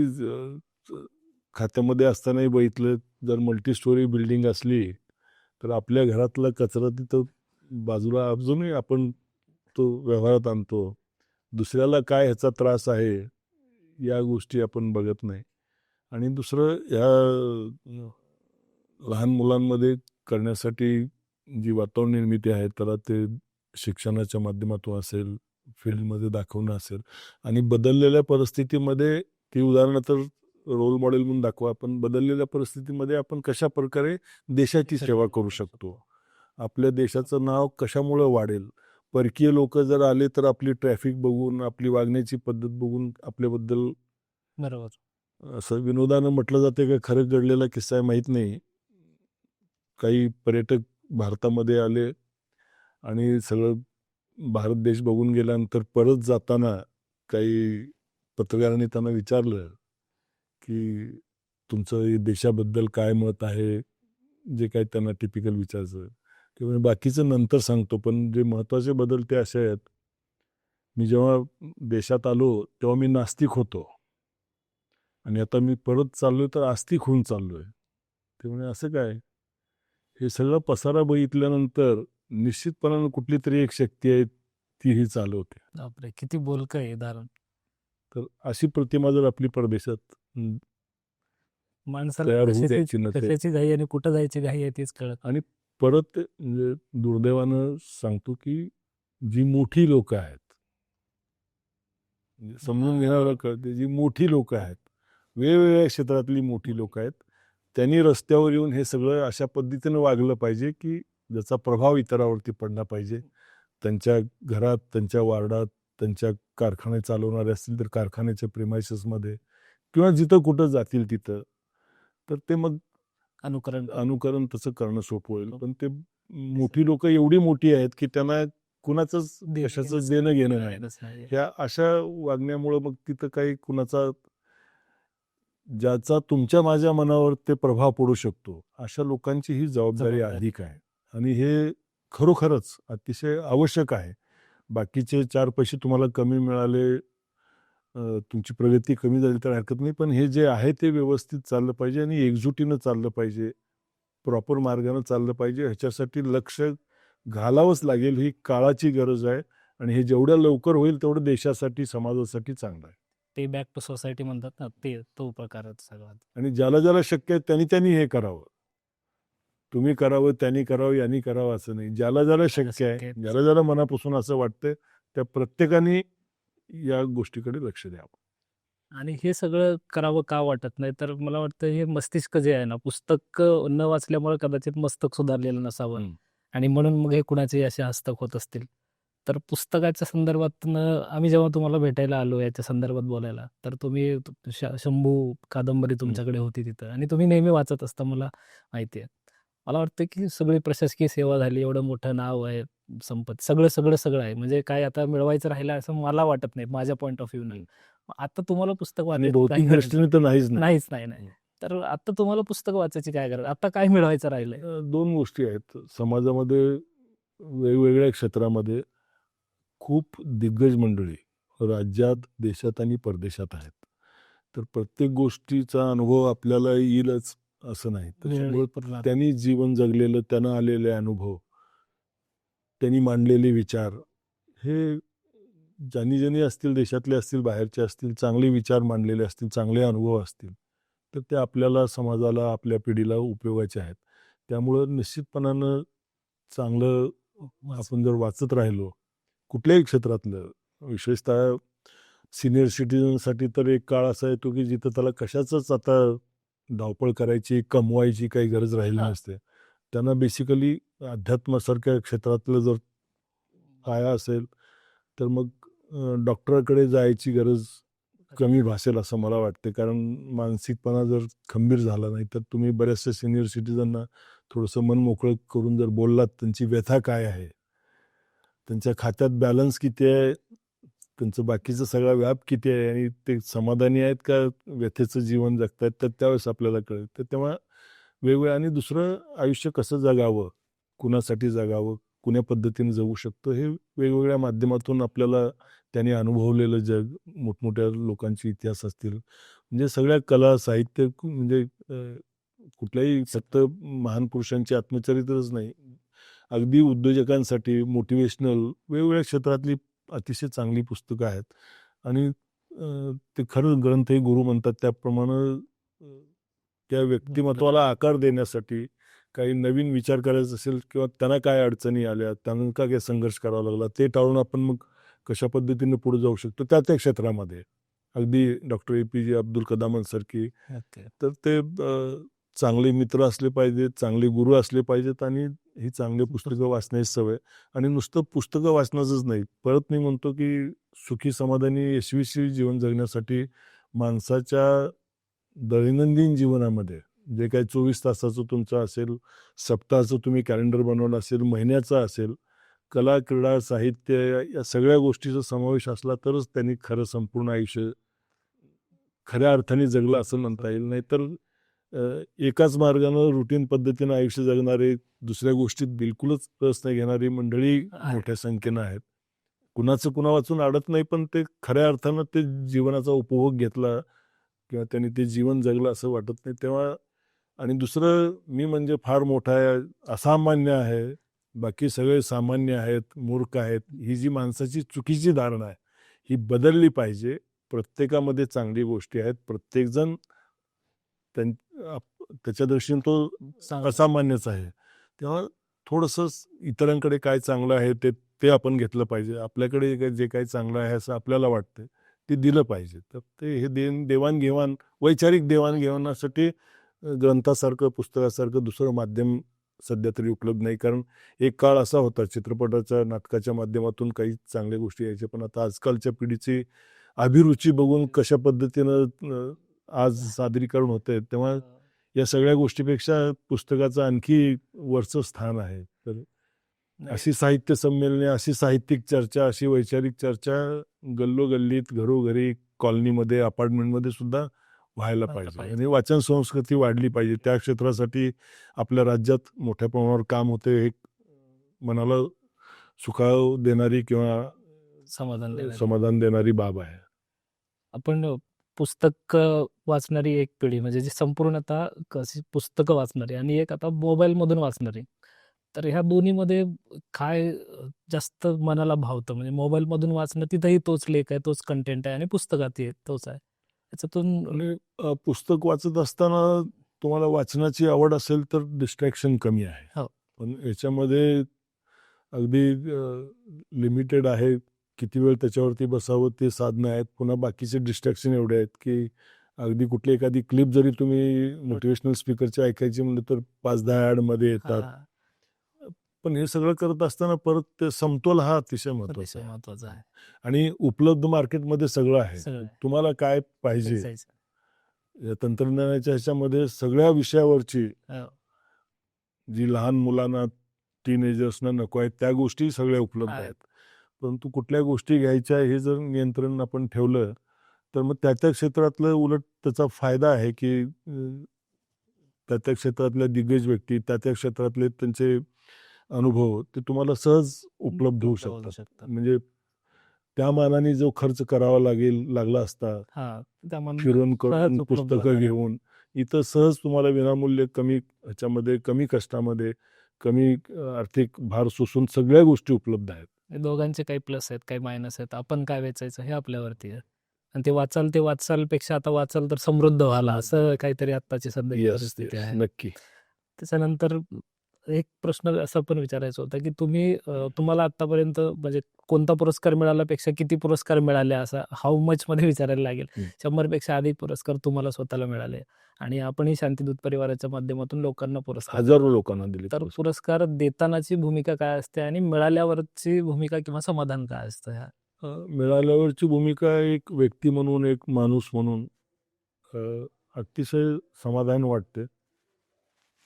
खात्यामध्ये असतानाही बघितलं, जर मल्टी स्टोरी बिल्डिंग असली तर आपल्या घरातला कचरा तिथं बाजूला अजूनही आपण तो व्यवहारात आणतो. दुसऱ्याला काय ह्याचा त्रास आहे या गोष्टी आपण बघत नाही. आणि दुसरं ह्या लहान मुलांमध्ये करण्यासाठी जी वातावरण निर्मिती आहे, त्याला ते शिक्षणाच्या माध्यमातून असेल, फील्डमध्ये दाखवणं असेल, आणि बदललेल्या परिस्थितीमध्ये ती उदाहरणं तर रोल मॉडेल म्हणून दाखवा. पण बदललेल्या परिस्थितीमध्ये आपण कशा प्रकारे देशाची सेवा करू शकतो, आपल्या देशाचं नाव कशामुळे वाढेल. परकीय लोक जर आले तर आपली ट्रॅफिक बघून, आपली वागण्याची पद्धत बघून आपल्याबद्दल, बरोबर. असं विनोदानं म्हटलं जाते का खरं घडलेला किस्सा आहे माहीत नाही, काही पर्यटक भारतामध्ये आले आणि सगळं भारत देश बघून गेल्यानंतर परत जाताना काही पत्रकारांनी त्यांना विचारलं की तुमचं देशाबद्दल काय मत आहे, जे काय त्यांना टिपिकल विचारायचं. ते म्हणजे बाकीचं नंतर सांगतो, पण जे महत्त्वाचे बदल ते असे आहेत. मी जेव्हा देशात आलो तेव्हा मी नास्तिक होतो आणि आता मी परत चाललोय तर आस्तिक होऊन चाललोय. ते म्हणजे असं काय, हे सगळं पसारा बघितल्यानंतर निश्चितपणानं कुठली तरी एक शक्ती आहे, ती ही चालवते. बापरे, किती बोलकं आहे उदाहरण. तर अशी प्रतिमा जर आपली परदेशात माणसाला तयार होऊ द्यायची कशाची नसेल, कशाची घाई आणि कुठं जायची घाई आहे तेच कळत. आणि परत म्हणजे दुर्दैवानं सांगतो की जी मोठी लोक आहेत, म्हणजे समजून घेणारा कळते, जी मोठी लोक आहेत, वेगवेगळ्या क्षेत्रातली मोठी लोक आहेत, त्यांनी रस्त्यावर येऊन हे सगळं अशा पद्धतीनं वागलं पाहिजे की ज्याचा प्रभाव इतरावरती पडला पाहिजे. त्यांच्या घरात, त्यांच्या वार्डात, त्यांच्या कारखाने चालवणारे असतील तर कारखान्याच्या प्रेमायसेसमध्ये किंवा जिथं कुठं जातील तिथं, तर ते मग अनुकरण तसं करणं सोपं होईल. पण ते मोठी लोक एवढी मोठी आहेत की त्यांना कुणाचंच कशाचं देणं घेणं नाही. ह्या अशा वागण्यामुळं मग तिथं काही कुणाचा, ज्याचा तुमच्या माझ्या मनावर ते प्रभाव पडू शकतो, अशा लोकांची ही जबाबदारी अधिक आहे. आणि हे खरोखरच अतिशय आवश्यक आहे. बाकीचे 4 पैसे तुम्हाला कमी मिळाले, तुमची प्रगती कमी झाली तर हरकत नाही, पण हे जे आहे ते व्यवस्थित चाललं पाहिजे आणि एकजुटीनं चाललं पाहिजे, प्रॉपर मार्गानं चाललं पाहिजे. ह्याच्यासाठी लक्ष घालावंच लागेल. ही काळाची गरज आहे आणि हे जेवढ्या लवकर होईल तेवढं देशासाठी, समाजासाठी चांगलं आहे. पे बॅक टू सोसायटी म्हणतात ना, ते तो प्रकार सगळा. आणि ज्याला ज्याला शक्य आहे त्यांनी हे करावं. तुम्ही करावं, त्यांनी करावं, यांनी करावं असं नाही. ज्याला ज्याला शक्य आहे, ज्याला ज्याला मनापासून असं वाटतं, त्या प्रत्येकाने या गोष्टीकडे लक्ष द्यावं. आणि हे सगळं करावं का वाटत नाही, तर मला वाटतं हे मस्तिष्क जे आहे ना, पुस्तक न वाचल्यामुळे कदाचित मस्तक सुधारलेलं नसावं आणि म्हणून मग हे कुणाचे असे हस्तक होत असतील. तर पुस्तकाच्या संदर्भात आम्ही जेव्हा तुम्हाला भेटायला आलो याच्या संदर्भात बोलायला, तर तुम्ही शंभू कादंबरी तुमच्याकडे होती तिथं आणि तुम्ही नेहमी वाचत असता, मला माहिती आहे. मला वाटतं की सगळी प्रशासकीय सेवा झाली, एवढं मोठं नाव आहे, संपत्ती, सगळं सगळं सगळं आहे, म्हणजे काय आता मिळवायचं राहिलं असं मला वाटत नाही माझ्या पॉईंट ऑफ व्ह्यू. आता तुम्हाला पुस्तक आणि भौतिक दृष्टीने तर नाहीच नाही. तर आता तुम्हाला पुस्तक वाचायची काय गरज, आता काय मिळवायचं राहिलंय? 2 गोष्टी आहेत. समाजामध्ये वेगवेगळ्या क्षेत्रामध्ये खूप दिग्गज मंडळी राज्यात, देशात आणि परदेशात आहेत. तर प्रत्येक गोष्टीचा अनुभव आपल्याला येईलच असं नाही. त्याच्यामुळे त्यांनी जीवन जगलेलं, त्यांना आलेले अनुभव, त्यांनी मांडलेले विचार, हे ज्यांनी असतील, देशातले असतील, बाहेरचे असतील, चांगले विचार मांडलेले असतील, चांगले अनुभव असतील, तर ते आपल्याला, समाजाला, आपल्या पिढीला उपयोगाचे आहेत. त्यामुळं निश्चितपणानं चांगलं आपण जर वाचत राहिलो कुठल्याही क्षेत्रातलं, विशेषतः सिनियर सिटीजनसाठी तर एक काळ असा येतो की जिथं त्याला कशाचंच आता धावपळ करायची, कमवायची काही गरज राहिली नसते. त्यांना बेसिकली अध्यात्मासारख्या क्षेत्रातलं जर पाया असेल तर मग डॉक्टरकडे जायची गरज कमी भासेल असं मला वाटते. कारण मानसिकपणा जर खंबीर झाला नाही तर तुम्ही बऱ्याचशा सिनियर सिटीजनना थोडंसं मन मोकळं करून जर बोललात, त्यांची व्यथा काय आहे, त्यांच्या खात्यात बॅलन्स किती आहे, त्यांचं बाकीचा सगळा व्याप किती आहे आणि ते समाधानी आहेत का व्यथेचं जीवन जगतायत, तर त्यावेळेस आपल्याला कळेल. तर तेव्हा वेगवेगळं आणि दुसरं आयुष्य कसं जगावं, कुणासाठी जगावं, कुण्या पद्धतीने जगू शकतो, हे वेगवेगळ्या माध्यमातून आपल्याला त्यांनी अनुभवलेलं जग, मोठमोठ्या लोकांचे इतिहास असतील, म्हणजे सगळ्या कला, साहित्य, म्हणजे कुठल्याही फक्त महान पुरुषांची आत्मचरित्रच नाही, अगदी उद्योजकांसाठी मोटिवेशनल वेगवेगळ्या क्षेत्रातली अतिशय चांगली पुस्तकं आहेत. आणि ते खरं ग्रंथही गुरु म्हणतात त्याप्रमाणे त्या व्यक्तिमत्वाला आकार देण्यासाठी काही नवीन विचार करायचा असेल किंवा त्यांना काय अडचणी आल्या, त्यांना काय संघर्ष करावा लागला, ते टाळून आपण मग कशा पद्धतीने पुढे जाऊ शकतो त्या त्या क्षेत्रामध्ये, अगदी डॉक्टर APJ अब्दुल कलामांसारखी. तर ते चांगले मित्र असले पाहिजेत, चांगले गुरु असले पाहिजेत आणि ही चांगली पुस्तकं वाचण्याची सवय. आणि नुसतं पुस्तकं वाचण्याचंच नाही, परत मी म्हणतो की सुखी, समाधानी, यशस्वी जीवन जगण्यासाठी माणसाच्या दैनंदिन जीवनामध्ये जे काही 24 तासाचं तुमचं असेल, सप्ताहाचं तुम्ही कॅलेंडर बनवलं असेल, महिन्याचं असेल, कला, क्रीडा, साहित्य या सगळ्या गोष्टीचा समावेश असला तरच त्यांनी खरं संपूर्ण आयुष्य खऱ्या अर्थाने जगलं असं म्हणता येईल. नाहीतर एकाच मार्गानं रुटीन पद्धतीनं आयुष्य जगणारे, दुसऱ्या गोष्टीत बिलकुलच रस नाही घेणारी मंडळी मोठ्या संख्येनं आहेत. कुणाचं कुणा वाचून अडत नाही, पण ते खऱ्या अर्थानं ते जीवनाचा उपभोग घेतला किंवा त्यांनी ते जीवन जगलं असं वाटत नाही. तेव्हा आणि दुसरं मी म्हणजे फार मोठा आहे, असामान्य आहे, बाकी सगळे सामान्य आहेत, मूर्ख आहेत, ही जी माणसाची चुकीची धारणा आहे ही बदलली पाहिजे. प्रत्येकामध्ये चांगली गोष्टी आहेत, प्रत्येकजण त्याच्या दृष्टीने तो असामान्यच आहे. तेव्हा थोडंसं इतरांकडे काय चांगलं आहे ते ते आपण घेतलं पाहिजे. आपल्याकडे जे काही चांगलं आहे असं आपल्याला वाटतं ते दिलं पाहिजे. तर ते हे देवाणघेवाण, वैचारिक देवाणघेवाणासाठी ग्रंथासारखं, पुस्तकासारखं दुसरं माध्यम सध्या तरी उपलब्ध नाही. कारण एक काळ असा होता चित्रपटाच्या, नाटकाच्या माध्यमातून काही चांगल्या गोष्टी यायच्या, पण आता आजकालच्या पिढीची अभिरुची बघून कशा पद्धतीनं आज सादरीकरण होतंय, तेव्हा या सगळ्या गोष्टीपेक्षा पुस्तकाचं आणखी वरचं स्थान आहे. तर अशी साहित्य संमेलने, अशी साहित्यिक चर्चा, अशी वैचारिक चर्चा गल्लोगल्लीत, घरोघरी, कॉलनीमध्ये, अपार्टमेंटमध्ये सुद्धा व्हायला पाहिजे आणि वाचन संस्कृती वाढली पाहिजे. त्या क्षेत्रासाठी आपल्या राज्यात मोठ्या प्रमाणावर काम होते. एक मनाला सुखाव देणारी किंवा समाधान देणारी बाब आहे. आपण पुस्तक वाचणारी एक पिढी, म्हणजे जी संपूर्णतः कशी पुस्तकं वाचणारी आणि एक आता मोबाईलमधून वाचणारी, तर ह्या दोन्हीमध्ये काय जास्त मनाला भावतं? म्हणजे मोबाईलमधून वाचणं, तिथंही तोच लेख आहे, तोच कंटेंट आहे आणि पुस्तकातही तोच आहे. त्याच्यातून पुस्तक वाचत असताना तुम्हाला वाचनाची आवड असेल तर डिस्ट्रॅक्शन कमी आहे. हो. पण याच्यामध्ये अगदी लिमिटेड आहे, किती वेळ त्याच्यावरती बसावं ते साधनं आहेत. पुन्हा बाकीचे डिस्ट्रॅक्शन एवढे आहेत की अगदी कुठली एखादी क्लिप जरी तुम्ही मोटिवेशनल स्पीकरची ऐकायची म्हणलं तर 5-10 ॲडमध्ये येतात. पण हे सगळं करत असताना परत ते समतोल हा अतिशय महत्वाचा आहे. आणि उपलब्ध मार्केटमध्ये सगळं आहे. तुम्हाला काय पाहिजे, या तंत्रज्ञानाच्या ह्याच्यामध्ये सगळ्या विषयावरची, जी लहान मुलांना, टीनेजर्सना नको आहेत त्या गोष्टी सगळ्या उपलब्ध आहेत. परंतु कुठल्या गोष्टी घ्यायच्या हे जर नियंत्रण आपण ठेवलं तर मग त्या त्या क्षेत्रातलं उलट त्याचा फायदा आहे की त्या त्या क्षेत्रातल्या दिग्गज व्यक्ती, त्या त्या क्षेत्रातले त्यांचे अनुभव ते तुम्हाला सहज उपलब्ध होऊ शकतात. म्हणजे त्या मानाने जो खर्च करावा लागला असता फिरून करून पुस्तकं घेऊन, इथं सहज तुम्हाला विनामूल्य, कमी ह्याच्यामध्ये, कमी कष्टामध्ये, कमी आर्थिक भार सोसून सगळ्या गोष्टी उपलब्ध आहेत. दोघांचे काही प्लस आहेत, काही मायनस आहेत. आपण काय वेचायचं हे आपल्यावरती आहे. आणि ते वाचालपेक्षा आता वाचाल तर समृद्ध व्हायला, असं काहीतरी आत्ताची सध्याची Yes, परिस्थिती yes, आहे. नक्की. त्याच्यानंतर एक प्रश्न असा पण विचारायचा होता की तुम्हाला आतापर्यंत म्हणजे कोणता पुरस्कार मिळाल्यापेक्षा किती पुरस्कार मिळाले, असा हाऊ मच मध्ये विचारायला लागेल. 100पेक्षा अधिक पुरस्कार तुम्हाला स्वतःला मिळाले आणि आपणही शांतिदूत परिवाराच्या माध्यमातून लोकांना पुरस्कार हजारो लोकांना दिले तर पुरस्कार. पुरस्कार देतानाची भूमिका काय असते आणि मिळाल्यावरची भूमिका किंवा समाधान काय असतं ह्या? मिळाल्यावरची भूमिका एक व्यक्ती म्हणून, एक माणूस म्हणून अतिशय समाधान वाटते.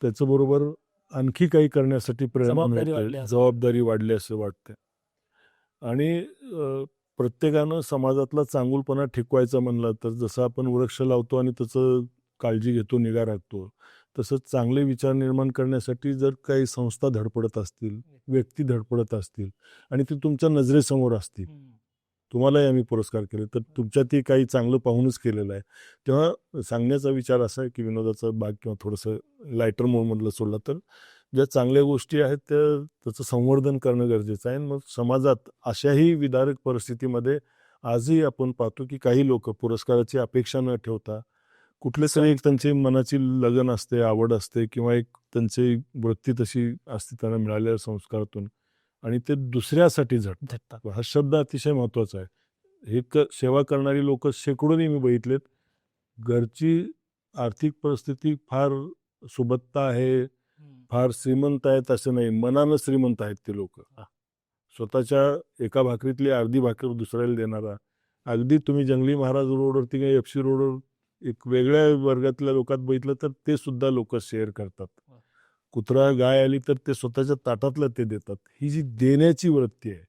त्याच्याबरोबर आणखी काही करण्यासाठी प्रेरणा जबाबदारी वाढली मिळते, असं. जबाबदारी वाढली असं वाटते. आणि प्रत्येकानं समाजातला चांगुलपणा टिकवायचा म्हणलं तर जसं आपण वृक्ष लावतो आणि त्याचं काळजी घेतो, निगा राखतो, तसंच चांगले विचार निर्माण करण्यासाठी जर काही संस्था धडपडत असतील, व्यक्ती धडपडत असतील आणि ते तुमच्या नजरेसमोर असतील, तुम्हालाही आम्ही पुरस्कार केले तर तुमच्यातही काही चांगलं पाहूनच केलेलं आहे. तेव्हा सांगण्याचा विचार असा आहे की विनोदाचा भाग किंवा थोडंसं लायटर मोडमधलं सोडलं तर ज्या चांगल्या गोष्टी आहेत त्याचं संवर्धन करणं गरजेचं आहे. मग समाजात अशाही विदारक परिस्थितीमध्ये आजही आपण पाहतो की काही लोक पुरस्काराची अपेक्षा न ठेवता कुठले तरी एक त्यांची मनाची लगन असते, आवड असते किंवा एक त्यांची वृत्ती तशी असते त्यांना मिळालेल्या संस्कारातून आणि ते दुसऱ्यासाठी झटतात. हा शब्द अतिशय महत्त्वाचा आहे. हे सेवा करणारी लोक शेकडोनी मी बघितलेत. घरची आर्थिक परिस्थिती फार सुबत्ता आहे, फार श्रीमंत आहेत असं नाही, मनानं श्रीमंत आहेत ते लोक. स्वतःच्या एका भाकरीतली अर्धी भाकर दुसऱ्याला देणारा. अगदी तुम्ही जंगली महाराज रोडवरती किंवा एफसी रोडवर एक वेगळ्या वर्गातल्या लोकात बघितलं तर ते सुद्धा लोक शेअर करतात. कुत्रा गाय आली तर ते स्वतःच्या ताटातलं ते देतात. ही जी देण्याची वृत्ती आहे,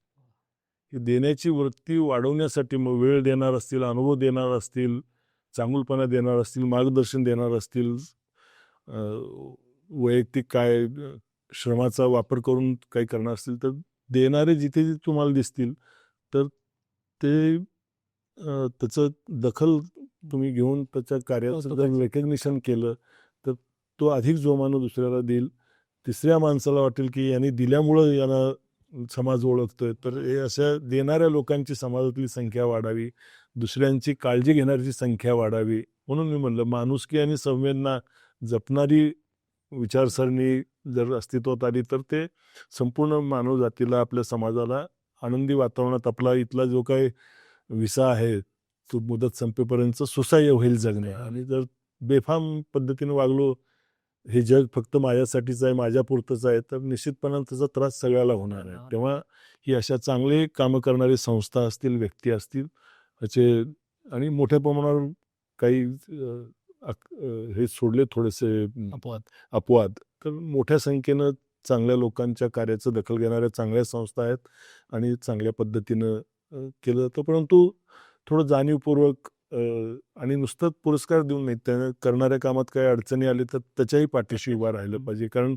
ही देण्याची वृत्ती वाढवण्यासाठी मग वेळ देणार असतील, अनुभव देणार असतील, चांगुलपणा देणार असतील, मार्गदर्शन देणार असतील, वैयक्तिक काय श्रमाचा वापर करून काही करणार असतील तर देणारे जिथे जिथे तुम्हाला दिसतील तर ते त्याचं दखल तुम्ही घेऊन त्याच्या कार्याचं जर रेकग्निशन केलं तर तो अधिक जोमानं दुसऱ्याला देईल. तिसऱ्या माणसाला वाटेल की यांनी दिल्यामुळं यांना समाज ओळखतोय. तर हे अशा देणाऱ्या लोकांची समाजातली संख्या वाढावी, दुसऱ्यांची काळजी घेणाऱ्याची संख्या वाढावी. म्हणून मी म्हणलं माणुसकी आणि संवेदना जपणारी विचारसरणी जर अस्तित्वात आली तर ते संपूर्ण मानव जातीला, आपल्या समाजाला आनंदी वातावरणात आपला इथला जो काही विसा आहे तो मुदत संपेपर्यंत सुसह्य होईल जगणे. आणि जर बेफाम पद्धतीने वागलो, हे जग फक्त माझ्यासाठीच आहे, माझ्यापुरतंच आहे, तर निश्चितपणाने त्याचा त्रास सगळ्याला होणार आहे. तेव्हा ही अशा चांगले कामं करणारी संस्था असतील, व्यक्ती असतील, याचे आणि मोठ्या प्रमाणावर काही हे सोडले थोडेसे अपवाद तर मोठ्या संख्येनं चांगल्या लोकांच्या कार्याचं दखल घेणाऱ्या चांगल्या संस्था आहेत आणि चांगल्या पद्धतीनं केलं जातं. परंतु थोडं जाणीवपूर्वक आणि नुसतं पुरस्कार देऊन नाही, त्या करणाऱ्या कामात काही अडचणी आली तर त्याच्याही पाठीशी उभा राहिलं पाहिजे. कारण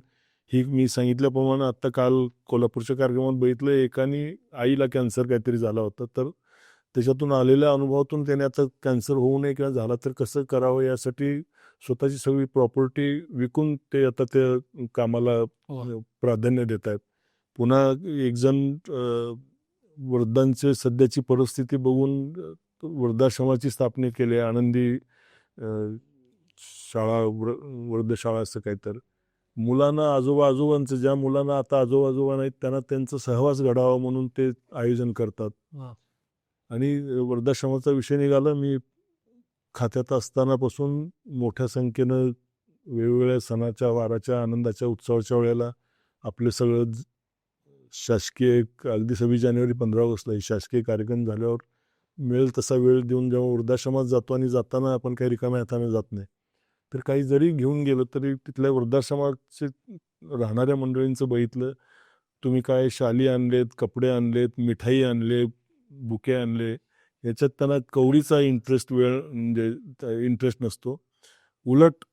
ही मी सांगितल्याप्रमाणे आत्ता काल कोल्हापूरच्या कार्यक्रमात बघितलं, एकाने आईला कॅन्सर काहीतरी झाला होता, तर त्याच्यातून आलेल्या अनुभवातून त्याने आता कॅन्सर होऊ नये किंवा झाला तर कसं करावं यासाठी स्वतःची सगळी प्रॉपर्टी विकून ते आता त्या कामाला प्राधान्य देत आहेत. पुन्हा एक जण वृद्धांची सध्याची परिस्थिती बघून वृद्धाश्रमाची स्थापना केली, आनंदी शाळा, वृद्धशाळा असं काही. तर मुलांना आजोबांचं, ज्या मुलांना आता आजोबा नाहीत त्यांना त्यांचा सहवास घडावा म्हणून ते आयोजन करतात. आणि वृद्धाश्रमाचा विषय निघाला, मी खात्यात असतानापासून मोठ्या संख्येनं वेगवेगळ्या सणाच्या, वाराच्या, आनंदाच्या, उत्सवाच्या वेळेला आपले सगळं शासकीय अगदी 26 जानेवारी 15 ऑगस्टला शासकीय कार्यक्रम झाल्यावर मिळेल तसा वेळ देऊन जेव्हा वृद्धाश्रमात जातो आणि जाताना आपण काही रिकाम्या हाताने जात नाही, तर काही जरी घेऊन गेलं तरी तिथल्या वृद्धाश्रमाचे राहणाऱ्या मंडळींचं बघितलं, तुम्ही काय शाली आणलेत, कपडे आणलेत, मिठाई आणले, बुके आणले, याच्यात त्यांना कवडीचा इंटरेस्ट नसतो. उलट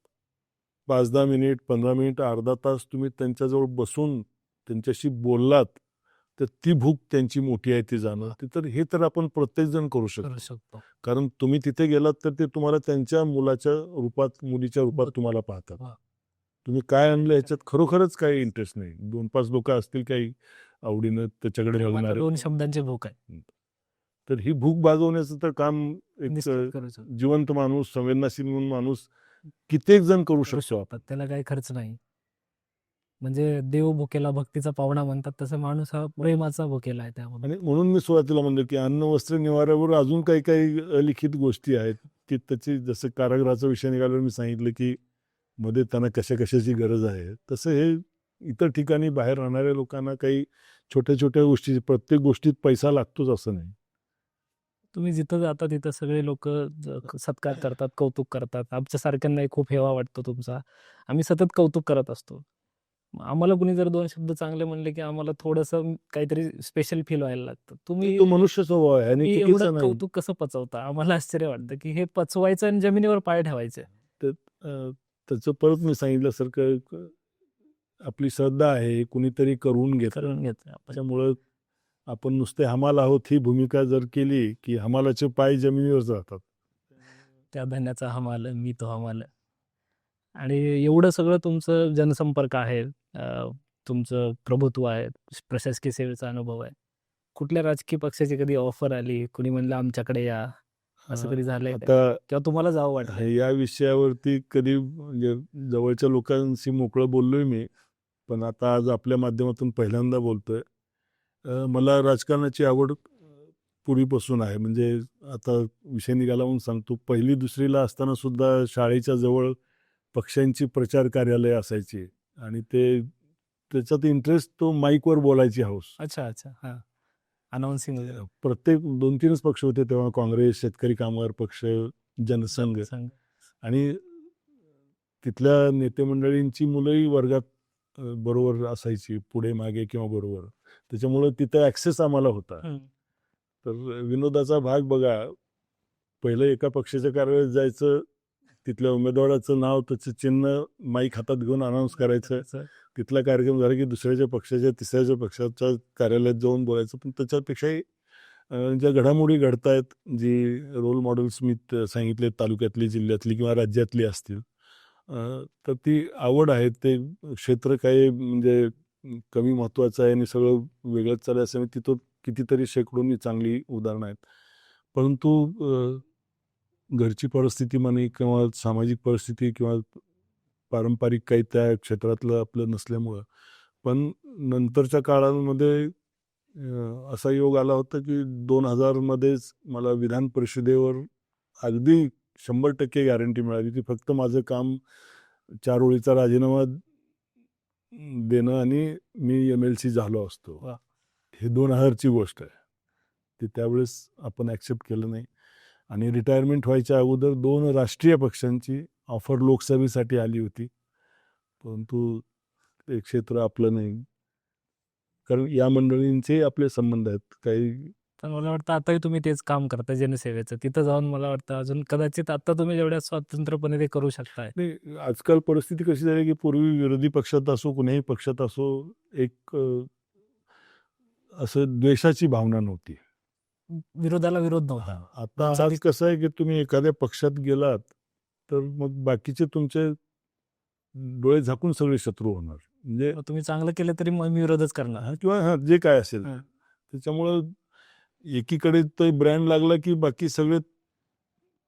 5-10 मिनिट, 15 मिनिट, अर्धा तास तुम्ही त्यांच्याजवळ बसून त्यांच्याशी बोललात तर ती भूक त्यांची मोठी आहे ती जाणवते. तर हे तर आपण प्रत्येकजण करू शकतो. कारण तुम्ही तिथे गेलात तर ते तुम्हाला त्यांच्या मुलाच्या रूपात, मुलीच्या रूपात तुम्हाला पाहतात. तुम्ही काय आणलं ह्याच्यात खरोखरच काही इंटरेस्ट नाही. 2-5 लोक असतील काही आवडीनं त्याच्याकडे बघणार, 2 शब्दांची भूक आहे. तर ही भूक भागवण्याचं तर काम एक निश्चित करू शकतो. जिवंत माणूस, संवेदनशील म्हणून माणूस कित्येक जण करू करू शकतो. शकतात. त्याला काही खर्च नाही. म्हणजे देव भुकेला भक्तीचा पावणा म्हणतात तसं माणूस हा प्रेमाचा भुकेला आहे त्यामध्ये. आणि म्हणून मी सुरुवातीला म्हणलं की अन्न, वस्त्र, निवाऱ्यावर अजून काही काही अलिखित गोष्टी आहेत की त्याची, जसं कारागृहाचा विषय निघाल्यावर मी सांगितलं की मध्ये त्यांना कशा कशाची गरज आहे, तसं हे इतर ठिकाणी बाहेर राहणाऱ्या लोकांना काही छोट्या छोट्या गोष्टी, प्रत्येक गोष्टीत पैसा लागतोच असं नाही. तुम्ही जिथं जाता तिथं सगळे लोक सत्कार करतात, कौतुक करतात. आमच्यासारख्यांनाही खूप हेवा वाटतो तुमचा. आम्ही सतत कौतुक करत असतो. आम्हाला कुणी जर 2 शब्द चांगले म्हणले की आम्हाला थोडंसं काहीतरी स्पेशल फील व्हायला लागतं. तुम्ही तो मनुष्य स्वभाव आहे आणि तुम्ही चुकीचा एवढं नाही. कौतुक कसं पचवता? आम्हाला आश्चर्य वाटतं की हे पचवायचं आणि जमिनीवर पाय ठेवायचे. तर त्याचं परत मी सांगितल्यासारखं आपली श्रद्धा आहे, कुणीतरी करून घेतं. करून घेतो आपण. त्याच्यामुळं आपण नुसते हमाल आहोत ही भूमिका जर केली की हमालाचे पाय जमिनीवर जातात. त्या धान्याचा हमाल, मी तो हमाल. आणि एवढं सगळं तुमचं जनसंपर्क आहे, तुमचं प्रभुत्व आहे, प्रशासकीय सेवेचा अनुभव आहे. कुठल्या राजकीय पक्षाची कधी ऑफर आली, कुणी म्हणलं आमच्याकडे या, असं कधी झालंय का? आता किंवा तुम्हाला जावं वाटलं? या विषयावरती कधी म्हणजे जवळच्या लोकांशी मोकळं बोललोय मी, पण आता आज आपल्या माध्यमातून पहिल्यांदा बोलतोय. मला राजकारणाची आवड पूर्वीपासून आहे. म्हणजे आता विषय निघाला म्हणून सांगतो, 1ली-2रीला असताना सुद्धा शाळेच्या जवळ पक्षांची प्रचार कार्यालय असायची आणि त्याच्यात इंटरेस्ट, तो माईकवर बोलायची हौस. अच्छा, अच्छा. हां. अनाउन्सिंग वगैरे. प्रत्येक 2-3च पक्ष होते तेव्हा, काँग्रेस, शेतकरी कामगार पक्ष, जनसंघ. सांग. आणि तिथल्या नेते मंडळींची मुलंही वर्गात बरोबर असायची, पुढे मागे किंवा बरोबर. त्याच्यामुळं तिथं ॲक्सेस आम्हाला होता. हं. तर विनोदाचा भाग बघा, पहिलं एका पक्षाच्या कार्यालयात जायचं, तिथल्या उमेदवाराचं नाव, त्याचं चिन्ह माईक हातात घेऊन अनाऊन्स करायचं. तिथला कार्यक्रम झाला की दुसऱ्याच्या पक्षाच्या, तिसऱ्याच्या पक्षाच्या कार्यालयात जाऊन बोलायचं. पण त्याच्यापेक्षाही ज्या घडामोडी घडतायत, जी रोल मॉडेल्स मी सांगितले तालुक्यातली, जिल्ह्यातली किंवा राज्यातली असतील, तर ती आवड आहे. ते क्षेत्र काही म्हणजे कमी महत्त्वाचं आहे आणि सगळं वेगळंच चालू आहे असं नाही. तिथं कितीतरी शेकडोनी चांगली उदाहरणं आहेत. परंतु घरची परिस्थिती म्हणे किंवा सामाजिक परिस्थिती किंवा पारंपरिक काही त्या क्षेत्रातलं आपलं नसल्यामुळं, पण नंतरच्या काळामध्ये असा योग आला होता की 2000मध्येच मला विधान परिषदेवर अगदी 100% गॅरंटी मिळाली. ती फक्त माझं काम 4 ओळीचा राजीनामा देणं आणि मी MLC झालो असतो. वाह! हे 2000ची गोष्ट आहे. ते त्यावेळेस आपण ॲक्सेप्ट केलं नाही आणि रिटायरमेंट व्हायच्या अगोदर 2 राष्ट्रीय पक्षांची ऑफर लोकसभेसाठी आली होती. परंतु ते क्षेत्र आपलं नाही. कारण या मंडळींचे आपले संबंध आहेत. काही पण मला वाटतं आताही तुम्ही तेच काम करता जनसेवेचं. तिथं जाऊन मला वाटतं अजून कदाचित आता तुम्ही जेवढ्या स्वतंत्रपणे ते करू शकताय. नाही, आजकाल परिस्थिती कशी झाली की पूर्वी विरोधी पक्षात असो, कुठल्याही पक्षात असो, एक असं द्वेषाची भावना नव्हती. विरोधाला विरोध नव्हता. आता आज कसं आहे की तुम्ही एखाद्या पक्षात गेलात तर मग बाकीचे तुमचे डोळे झाकून सगळे शत्रू होणार. म्हणजे मग तुम्ही चांगलं केलं तरी मग मी विरोधच करणार. किंवा जे काय असेल, हां. त्याच्यामुळं एकीकडे तो ब्रँड लागला की बाकी सगळे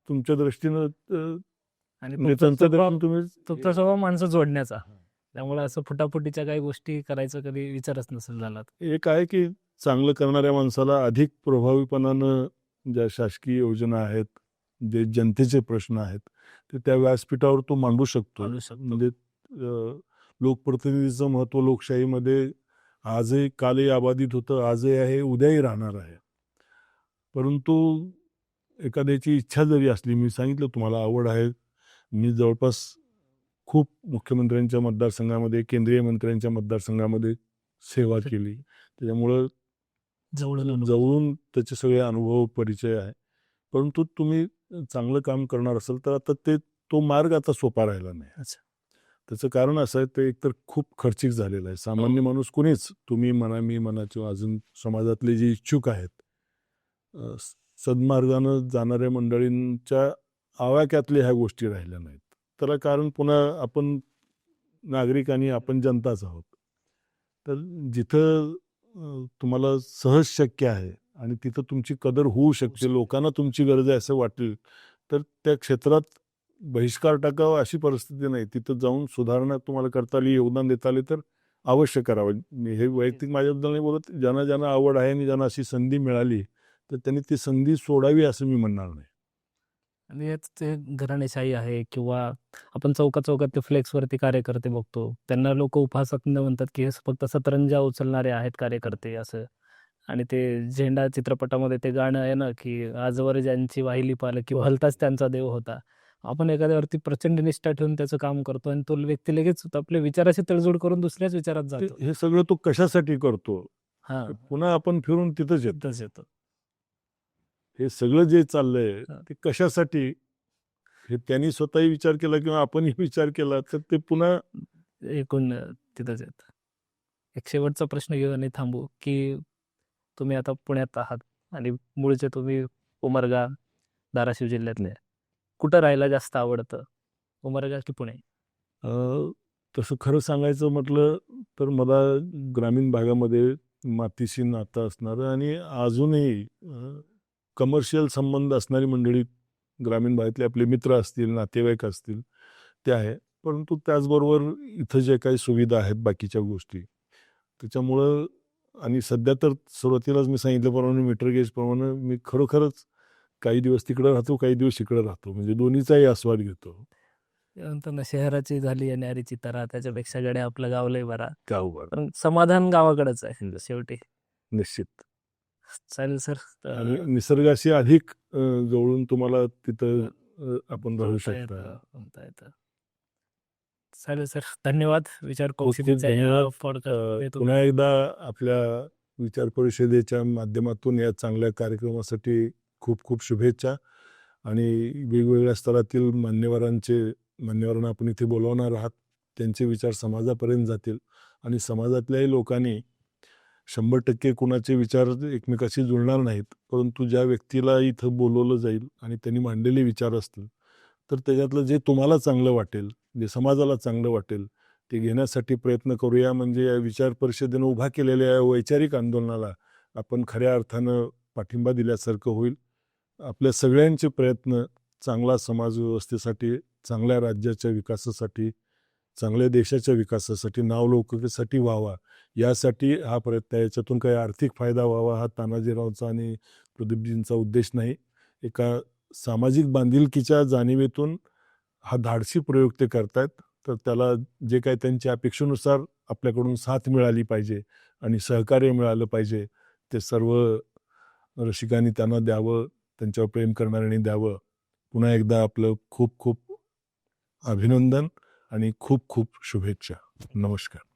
तुमच्या दृष्टीनं आणि म्हणजे तुमचा त्यांचा स्वभाव तुम्ही स्वभाव माणसं जोडण्याचा. त्यामुळे असं फुटाफुटीच्या काही गोष्टी करायचा कधी विचारच नसेल झाला. एक आहे की चांगलं करणाऱ्या माणसाला अधिक प्रभावीपणानं ज्या शासकीय योजना आहेत, जे जनतेचे प्रश्न आहेत, ते त्या व्यासपीठावर तो मांडू शकतो. म्हणजे लोकप्रतिनिधीचं महत्त्व लोकशाहीमध्ये आजही, कालही अबाधित होतं, आजही आहे, उद्याही राहणार आहे. परंतु एखाद्याची इच्छा जरी असली, मी सांगितलं तुम्हाला आवड आहे, मी जवळपास खूप मुख्यमंत्र्यांच्या मतदारसंघामध्ये, केंद्रीय मंत्र्यांच्या मतदारसंघामध्ये सेवा केली. त्याच्यामुळं जवळून त्याचे सगळे अनुभव, परिचय आहे. परंतु तुम्ही चांगलं काम करणार असाल तर आता तो मार्ग आता सोपा राहिला नाही. अच्छा. त्याचं कारण असं आहे, ते एकतर खूप खर्चिक झालेलं आहे. सामान्य माणूस कुणीच, तुम्ही म्हणा, मी म्हणा किंवा अजून समाजातले जे इच्छुक आहेत, सन्मार्गानं जाणाऱ्या मंडळींच्या आवाक्यातल्या ह्या गोष्टी राहिल्या नाहीत. त्याला कारण पुन्हा आपण नागरिक आणि आपण जनताच आहोत. तर जिथं तुम्हाला सहज शक्य आहे आणि तिथं तुमची कदर होऊ शकते, लोकांना तुमची गरज आहे असं वाटेल, तर त्या क्षेत्रात बहिष्कार टाकावा अशी परिस्थिती नाही. तिथं जाऊन सुधारणा तुम्हाला करता आली, योगदान देता आले तर अवश्य करावं. मी हे वैयक्तिक माझ्याबद्दल नाही बोलत, ज्यांना ज्यांना आवड आहे आणि ज्यांना अशी संधी मिळाली तर त्यांनी ती संधी सोडावी असं मी म्हणणार नाही. आणि हेच ते घराणेशाही आहे किंवा आपण चौकात ते फ्लेक्सवरती कार्यकर्ते बघतो. त्यांना लोक उपासक न म्हणतात की हे फक्त सतरंजा उचलणारे आहेत कार्यकर्ते असं. आणि ते झेंडा चित्रपटामध्ये ते गाणं आहे ना, की आजवर ज्यांची वाहिली पालखी भलताच त्यांचा देव होता. आपण एखाद्यावरती प्रचंड निष्ठा ठेवून त्याचं काम करतो आणि तो व्यक्ती लगेच आपल्या विचाराशी तडजोड करून दुसऱ्याच विचारात जातो. हे सगळं तो कशासाठी करतो, हा, पुन्हा आपण फिरून तिथंच येतो. तिथंच येतो. हे सगळं जे चाललंय हा. ते कशासाठी, हे त्यांनी स्वतःही विचार केला किंवा आपणही विचार केला तर ते पुन्हा एकूण तिथंच येतं. एक शेवटचा प्रश्न घेऊ आणि थांबू, की तुम्ही आता पुण्यात आहात आणि मूळचे तुम्ही उमरगा, धाराशिव जिल्ह्यातले. कुठं राहायला जास्त आवडतं, उमरगा की पुणे? तसं खरं सांगायचं म्हटलं तर मला ग्रामीण भागामध्ये मातीशी नातं असणारं आणि अजूनही कमर्शियल संबंध असणारी मंडळी ग्रामीण भागातले आपले मित्र असतील, नातेवाईक असतील, ते आहे. परंतु त्याचबरोबर इथं जे काही सुविधा आहेत बाकीच्या गोष्टी त्याच्यामुळं, आणि सध्या तर सुरुवातीलाच मी सांगितल्याप्रमाणे मीटर गेजप्रमाणे मी खरोखरच काही दिवस तिकडं राहतो, काही दिवस इकडं राहतो, म्हणजे दोन्हीचाही आस्वाद घेतो. म्हणतो ना, शहराची झाली न्यारीची तरा, त्याच्यापेक्षा गड्या आपलं गाव लय बरा. गावभर पण समाधान गावाकडेच आहे शेवटी. निश्चित. चालेल सर. आणि निसर्गाशी अधिक जवळून तुम्हाला तिथं आपण राहू शकता. म्हणता येतं. चालेल सर, धन्यवाद. विचार खूप खूप धन्यवाद. पुन्हा एकदा आपल्या विचार परिषदेच्या माध्यमातून या चांगल्या कार्यक्रमासाठी खूप खूप शुभेच्छा. आणि वेगवेगळ्या स्तरातील मान्यवरांना आपण इथे बोलवणार आहात. त्यांचे विचार समाजापर्यंत जातील आणि समाजातल्याही लोकांनी 100% कुणाचे विचार एकमेकाशी जुळणार नाहीत, परंतु ज्या व्यक्तीला इथं बोलवलं जाईल आणि त्यांनी मांडलेले विचार असतील तर त्याच्यातलं जे तुम्हाला चांगलं वाटेल, जे समाजाला चांगलं वाटेल ते घेण्यासाठी प्रयत्न करूया. म्हणजे या विचार परिषदेनं उभा केलेल्या या वैचारिक आंदोलनाला आपण खऱ्या अर्थानं पाठिंबा दिल्यासारखं होईल. आपल्या सगळ्यांचे प्रयत्न चांगला समाज व्यवस्थेसाठी, चांगल्या राज्याच्या विकासासाठी, चांगल्या देशाच्या विकासासाठी, नावलौकिकीसाठी व्हावा, यासाठी हा प्रयत्न आहे. याच्यातून काही आर्थिक फायदा व्हावा हा तानाजीरावचा आणि प्रदीपजींचा उद्देश नाही. एका सामाजिक बांधिलकीच्या जाणीवेतून हा धाडसी प्रयोग ते करतायत. तर त्याला जे काही त्यांच्या अपेक्षेनुसार आपल्याकडून साथ मिळाली पाहिजे आणि सहकार्य मिळालं पाहिजे ते सर्व रसिकांनी त्यांना द्यावं, त्यांच्यावर प्रेम करणाऱ्यांनी द्यावं. पुन्हा एकदा आपलं खूप खूप अभिनंदन आणि खूप खूप शुभेच्छा. नमस्कार.